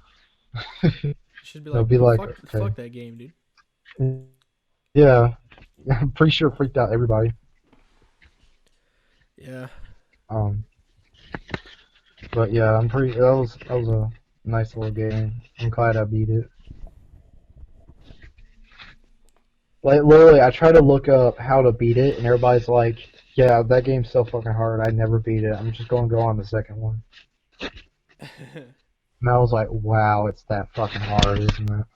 You should be They'll like, be like, fuck, okay. fuck that game, dude. Yeah, I'm pretty sure it freaked out everybody. Yeah. But yeah, that was a nice little game. I'm glad I beat it. Like literally, I try to look up how to beat it, and everybody's like, "Yeah, that game's so fucking hard. I never beat it. I'm just gonna go on the second one." And I was like, "Wow, it's that fucking hard, isn't it?"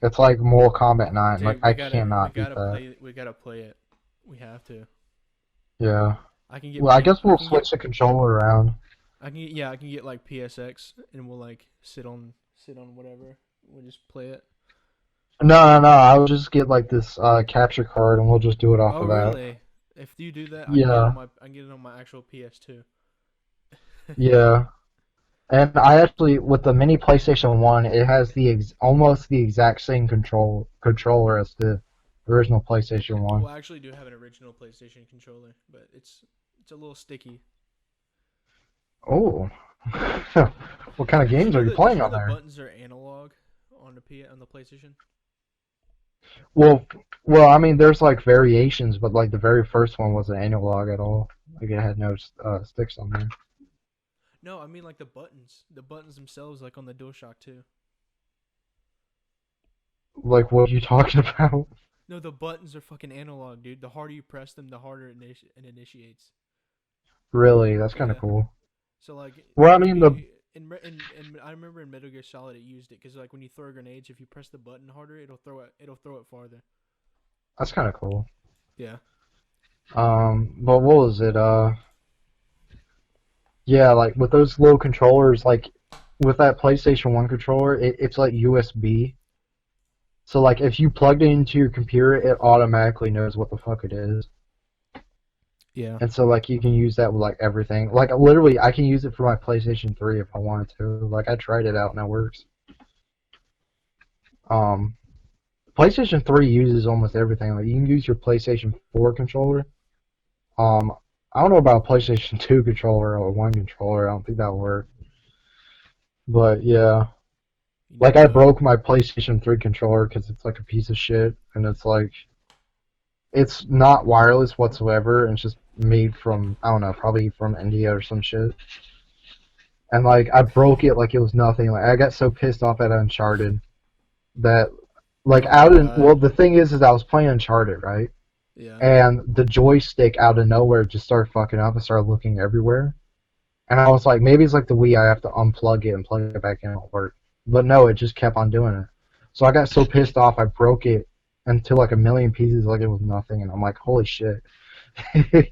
It's like Mortal Kombat 9. Dude, Like I cannot beat that. We gotta play it. We have to. Yeah. I can get. Well, I P- guess we'll can switch the controller around. I can get like PSX, and we'll like sit on whatever. We'll just play it. No. I'll just get like this capture card, and we'll just do it off Oh of that. really? If you do that, Yeah. I can get it on my actual PS2. Yeah. And I actually, with the mini PlayStation 1, it has almost the exact same controller as the original PlayStation 1. Well, I actually do have an original PlayStation controller, but it's a little sticky. Oh. What kind of games are you playing on The there? buttons are analog on the PlayStation. Well, I mean, there's like variations, but like the very first one wasn't analog at all. Like it had no sticks on there. No, I mean like the buttons. The buttons themselves, like on the DualShock 2. Like, what are you talking about? No, the buttons are fucking analog, dude. The harder you press them, the harder it initiates. Really? That's kind of Yeah. cool. So like, Well, I mean, I remember in Metal Gear Solid it used it because like when you throw grenades, if you press the button harder, it'll throw it farther. That's kind of cool. Yeah. But what was it? Yeah, like with those little controllers, like with that PlayStation 1 controller, it's like USB. So like if you plugged it into your computer, it automatically knows what the fuck it is. Yeah. And so like you can use that with like everything. Like literally, I can use it for my PlayStation 3 if I wanted to. Like I tried it out and it works. PlayStation 3 uses almost everything. Like you can use your PlayStation 4 controller. I don't know about a PlayStation 2 controller or 1 controller. I don't think that'll work. But yeah, You like need I to- broke my PlayStation 3 controller because it's like a piece of shit, and it's like it's not wireless whatsoever, and it's just made from I don't know, probably from India or some shit. And like I broke it like it was nothing. Like I got so pissed off at Uncharted that like God. well the thing is I was playing Uncharted, right? Yeah. And the joystick out of nowhere just started fucking up and started looking everywhere. And I was like, maybe it's like the Wii, I have to unplug it and plug it back in, it'll work. But no, it just kept on doing it. So I got so pissed off, I broke it into like a million pieces, like it was nothing, and I'm like, holy shit. I'm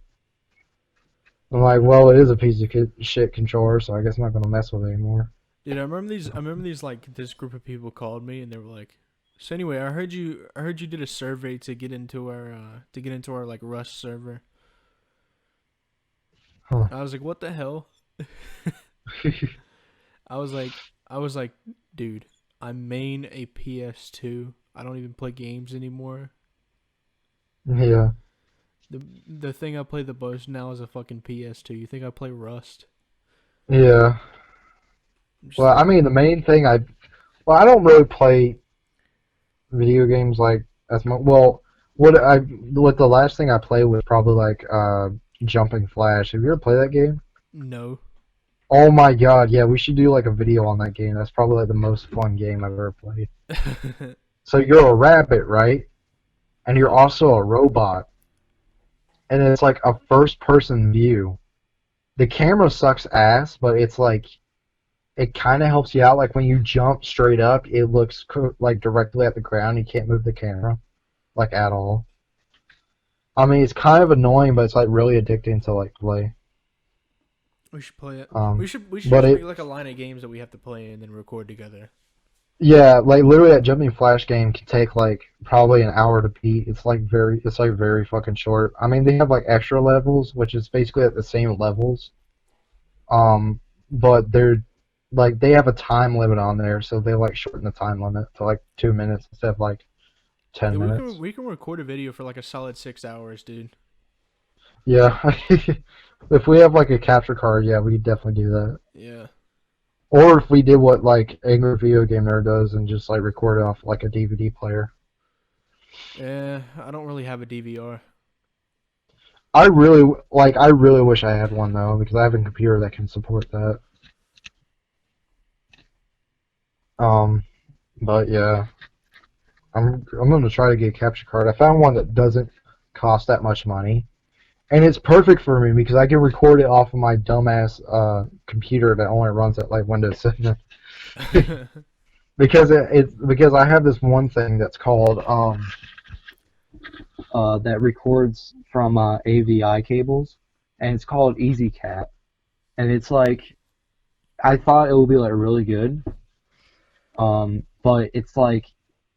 like, well, it is a piece of shit controller, so I guess I'm not gonna mess with it anymore. Dude, I remember these. I remember these. Like this group of people called me and they were like, "So anyway, I heard you. I heard you did a survey to get into our like Rust server." Huh. I was like, "What the hell?" I was like, dude, I main a PS2. I don't even play games anymore. Yeah. The thing I play the most now is a fucking PS2. You think I play Rust? Yeah. I'm just Well, I like, mean, the main thing I don't really play video games like as much. Well, what the last thing I played was probably like Jumping Flash. Have you ever played that game? no. Oh my god, yeah, we should do like a video on that game. That's probably like the most fun game I've ever played. So you're a rabbit, right? And you're also a robot. And it's like a first person view. The camera sucks ass, but it's like it kind of helps you out. Like when you jump straight up, it looks like directly at the ground. You can't move the camera like at all. I mean, it's kind of annoying, but it's like really addicting to like play. We should play it. Um, We should but just it, make like a line of games that we have to play and then record together. yeah, like literally that Jumping Flash game can take like probably an hour to beat. It's like very fucking short. I mean, they have like extra levels, which is basically at the same levels. But they're like they have a time limit on there, so they like shorten the time limit to like 2 minutes instead of like Yeah, 10 minutes. we can record a video for like a solid 6 hours, dude. Yeah, if we have like a capture card, yeah, we could definitely do that. Yeah. Or if we did what like Angry Video Game Nerd does and just like record it off like a DVD player. Yeah, I don't really have a DVR. I really wish I had one though because I have a computer that can support that. Um, but yeah, I'm gonna try to get a capture card. I found one that doesn't cost that much money, and it's perfect for me because I can record it off of my dumbass computer that only runs at like Windows 7. Because I have this one thing that's called that records from AVI cables, and it's called EasyCat, and it's like I thought it would be like really good, but it's like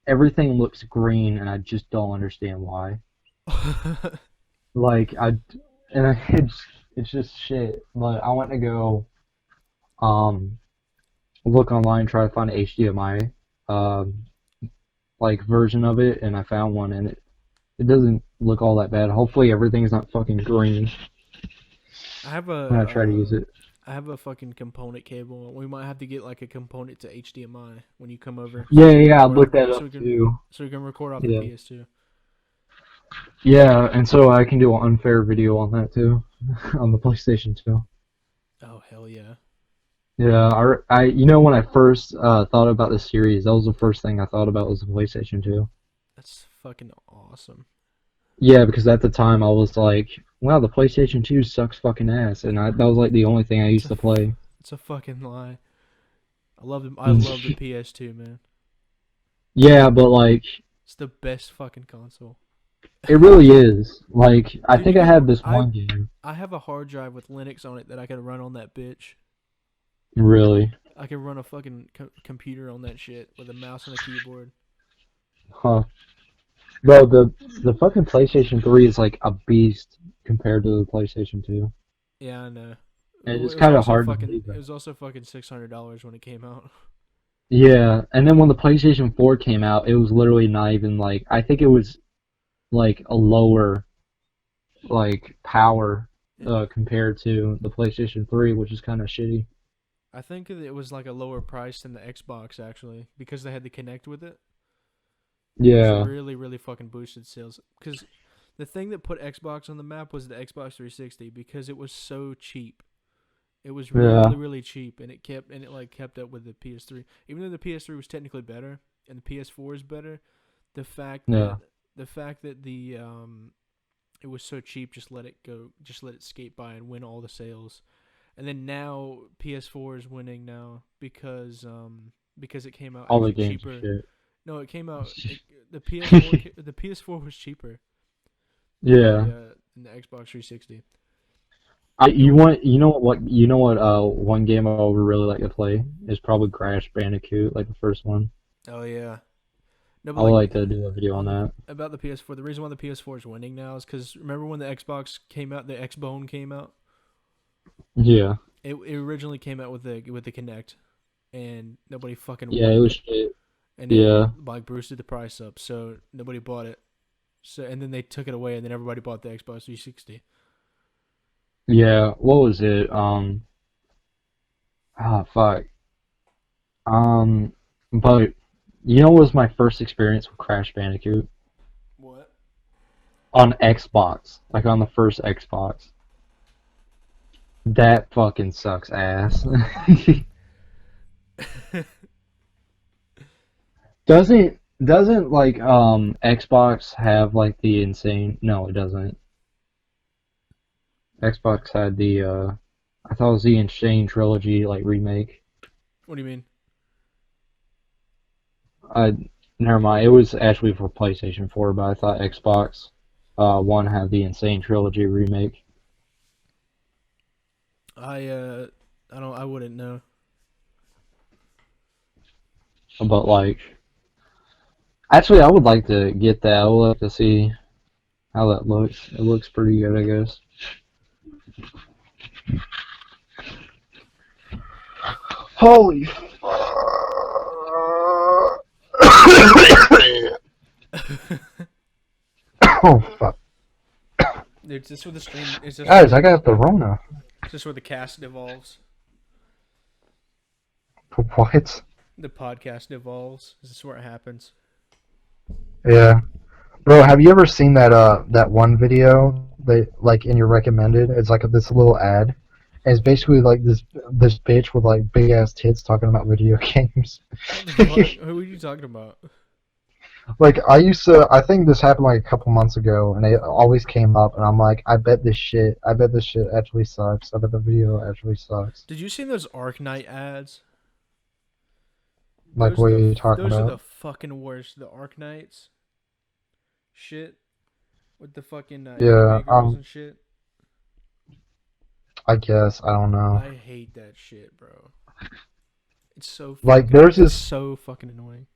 everything looks green, and I just don't understand why. Like it's just shit. But I went to go look online, try to find an HDMI like version of it, and I found one, and it doesn't look all that bad. Hopefully everything's not fucking green I have when I try to use it. I have a fucking component cable. We might have to get like a component to HDMI when you come over. Yeah, we can yeah, I record looked off- that so up we can, too. So we can record off Yeah. the PS2. Yeah, and so I can do an unfair video on that too, on the PlayStation 2. Oh hell yeah! Yeah, you know when I first thought about this series, that was the first thing I thought about was the PlayStation 2. That's fucking awesome. Yeah, because at the time I was like, wow, the PlayStation 2 sucks fucking ass, and that was like the only thing I used to play. It's a fucking lie. I love them. I love the PS2, man. Yeah, but like, It's the best fucking console. it really is. Like, I Dude, think you I can- had this I- one game. I have a hard drive with Linux on it that I can run on that bitch. Really? I can run a fucking computer on that shit with a mouse and a keyboard. Huh. Bro, the fucking PlayStation 3 is like a beast compared to the PlayStation 2. Yeah, I know. And it's It was kinda also hard to fucking, believe It that. was also fucking $600 when it came out. Yeah, and then when the PlayStation 4 came out, it was literally not even like, I think it was like a lower like power compared to the PlayStation 3, which is kind of shitty. I think it was like a lower price than the Xbox actually because they had to connect with it. Yeah. Which really, really fucking boosted sales. Because the thing that put Xbox on the map was the Xbox 360 because it was so cheap. It was really, Yeah. really cheap, and it kept up with the PS3. Even though the PS3 was technically better and the PS4 is better, the fact Yeah. that it was so cheap, just let it go, just let it skate by and win all the sales. And then now PS4 is winning now because because it came out All the actually games cheaper. and shit. No, it came out. The PS4. The PS4 was cheaper. Yeah. Than the Xbox 360. You know what one game I would really like to play is probably Crash Bandicoot, like the first one. Oh yeah. No, I but would like like to do a video on that. about the PS4. The reason why the PS4 is winning now is because remember when the Xbox came out, the Xbone came out. Yeah. It originally came out with the Kinect, and nobody fucking Yeah, wanted it was shit. And Yeah. like boosted the price up, so nobody bought it. So and then they took it away, and then everybody bought the Xbox 360. Yeah, what was it? Fuck. But you know what was my first experience with Crash Bandicoot? What? On Xbox. Like on the first Xbox. That fucking sucks ass. Doesn't like Xbox have like the insane, no, it doesn't. Xbox had the I thought it was the Insane Trilogy like remake. What do you mean? Never mind. It was actually for PlayStation 4, but I thought Xbox One had the Insane Trilogy remake. I wouldn't know. But like, actually, I would like to get that. I would like to see how that looks. It looks pretty good, I guess. Holy fuck. Oh fuck. Dude, is this where the stream is this Guys, I got the Rona. is this where the cast evolves? What? The podcast evolves. Is this where it happens? Yeah. Bro, have you ever seen that one video that like in your recommended? It's like this little ad. And it's basically like this bitch with like big ass tits talking about video games. Who are you talking about? Like I think this happened like a couple months ago, and it always came up, and I'm like, I bet this shit actually sucks. I bet the video actually sucks. Did you see those Arknight ads? Like, what are you talking Those are the about? fucking worst. The Arknights shit with the fucking Yeah, girls and shit. I guess I don't know. I hate that shit, bro. It's so Like, fucking, there's it's this- so fucking annoying.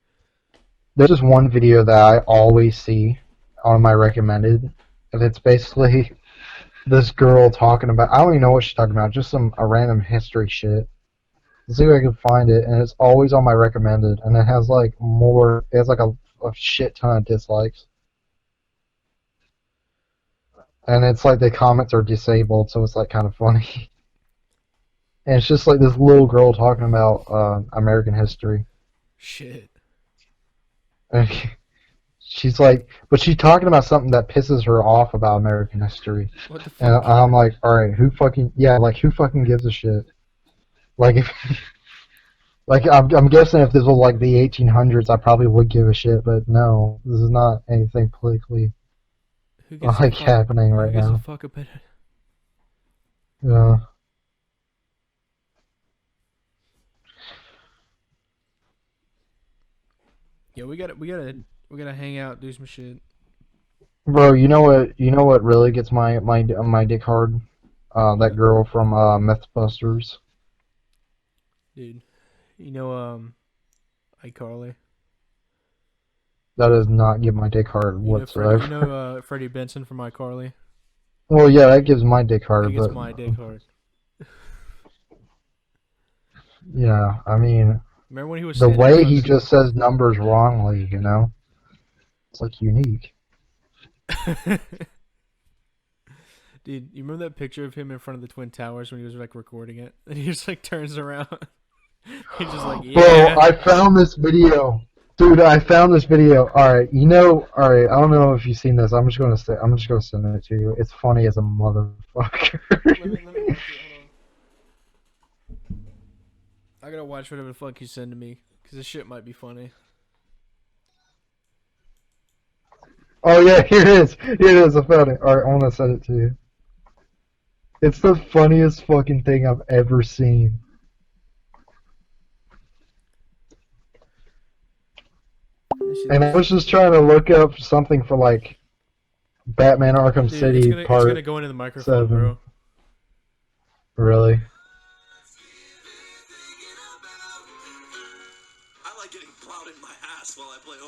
There's this one video that I always see on my recommended, and it's basically this girl talking about, I don't even know what she's talking about, just a random history shit. Let's see if I can find it, and it's always on my recommended, and it has like a shit ton of dislikes. And it's like the comments are disabled, so it's like kind of funny. And it's just like this little girl talking about American history. Shit. And she's like, but she's talking about something that pisses her off about American history. What the And fuck? I'm like, alright, who fucking gives a shit? Like, if, like, I'm guessing if this was like the 1800s, I probably would give a shit, but no, this is not anything politically, Who gives a like, fuck? happening right Who gives a now. fuck about it? Yeah. Yeah, we gotta hang out, do some shit. Bro, you know what really gets my dick hard? That girl from Mythbusters. Dude. You know, iCarly. That does not get my dick hard You know, whatsoever. Freddie Benson from iCarly? Well, yeah, that gives my dick He hard, gets but my dick hard. yeah, I mean, Remember when he was the standing way in he front just says numbers wrongly, you know, it's like unique. of- Dude, you remember that picture of him in front of the Twin Towers when he was like recording it? And he just like turns around. He's just like, yeah. Bro, I found this video. Dude, I found this video. Alright, alright, I don't know if you've seen this. I'm just gonna send it to you. It's funny as a motherfucker. Let me watch it. Hold on. I gotta watch whatever the fuck you send to me, because this shit might be funny. Oh yeah, here it is. Here it is, I found it. Alright, I wanna send it to you. It's the funniest fucking thing I've ever seen. shit And I was just trying to look up something for like Batman Arkham Dude, City it's part. gonna go into the microphone, 7. bro. Really? I like getting plowed in my ass while I play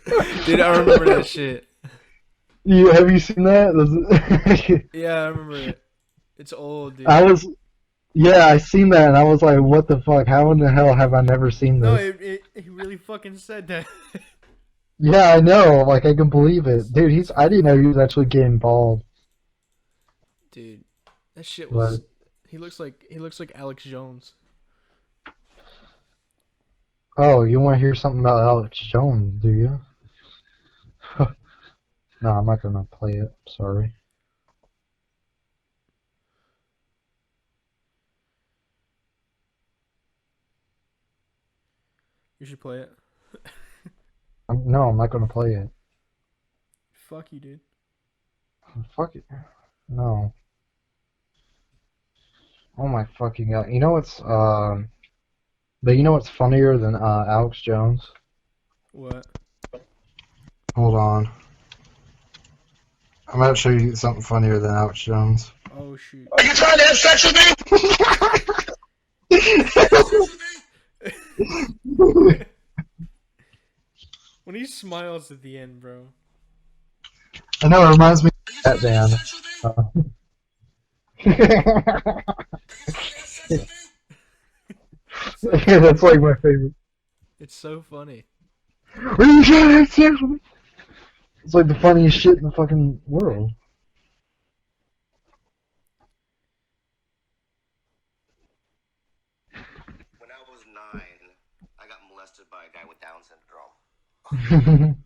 Overwatch. Dude, I remember that shit. Have you seen that? Yeah, I remember it. It's old, dude. Yeah, I seen that and I was like, what the fuck? How in the hell have I never seen No, this? he really fucking said that. Yeah, I know. Like, I can believe it. Dude, I didn't know he was actually getting bald. Dude, that shit was. But, He looks like Alex Jones. oh, you want to hear something about Alex Jones, do you? No, I'm not gonna play it. Sorry. You should play it. No, I'm not gonna play it. Fuck you, dude. Fuck it. No. Oh my fucking god. You know what's but you know what's funnier than Alex Jones? What? Hold on. I'm gonna show you something funnier than Alex Jones. Oh shoot. Are you trying to have sex with me? When he smiles at the end, bro. I know, it reminds me of that band. Yeah, that's like my favorite. It's so funny. Are you trying to have sex with me? It's like the funniest shit in the fucking world. When I was 9, I got molested by a guy with Down syndrome.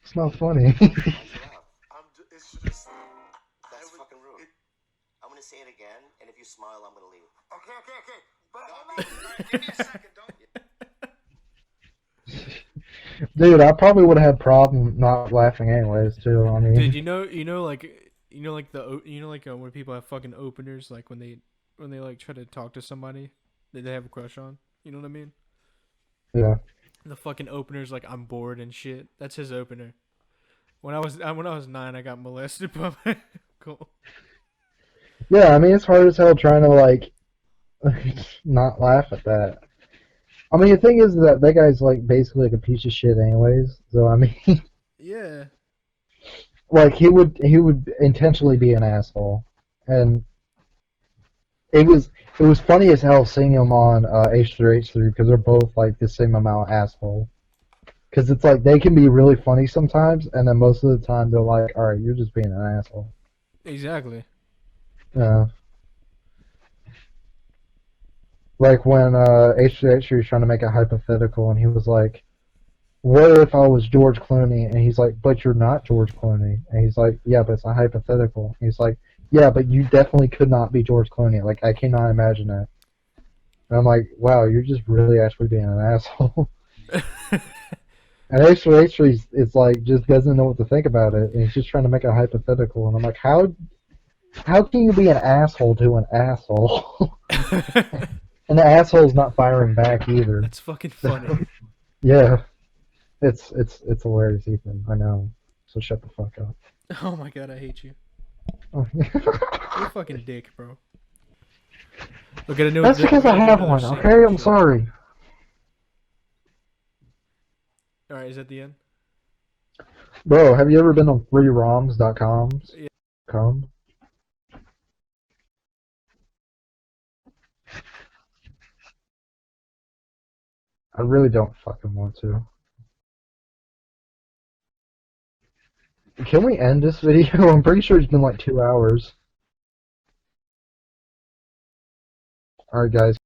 It's not funny. It's just... That's fucking rude. I'm gonna say it again, and if you smile, I'm gonna leave. Okay. But hold on. Give me a second, don't you? Dude, I probably would have had problem not laughing anyways too. I mean, Dude, when people have fucking openers, like when they like try to talk to somebody that they have a crush on. You know what I mean? yeah. The fucking opener's like, I'm bored and shit. That's his opener. When I was 9, I got molested by my uncle. Yeah, I mean, it's hard as hell trying to like not laugh at that. I mean, the thing is that guy's like basically like a piece of shit anyways. So I mean, Yeah. like he would intentionally be an asshole, and it was funny as hell seeing him on H3H3 because they're both like the same amount asshole. Because it's like they can be really funny sometimes, and then most of the time they're like, all right, you're just being an asshole. Exactly. Yeah. Like when H3H3 was trying to make a hypothetical, and he was like, what if I was George Clooney? And he's like, but you're not George Clooney. And he's like, yeah, but it's a hypothetical. And he's like, yeah, but you definitely could not be George Clooney. Like, I cannot imagine that. And I'm like, wow, you're just really actually being an asshole. And H3H3 is like, just doesn't know what to think about it. And he's just trying to make a hypothetical. And I'm like, how can you be an asshole to an asshole? And the asshole's not firing back either. That's fucking funny. Yeah. It's hilarious, Ethan. I know. So shut the fuck up. Oh my god, I hate you. Oh. You're a fucking dick, bro. Look at a new. That's because I have one, okay? I'm sorry. Alright, is that the end? Bro, have you ever been on freeroms.com? Yeah. Com? I really don't fucking want to. Can we end this video? I'm pretty sure it's been like 2 hours. Alright guys.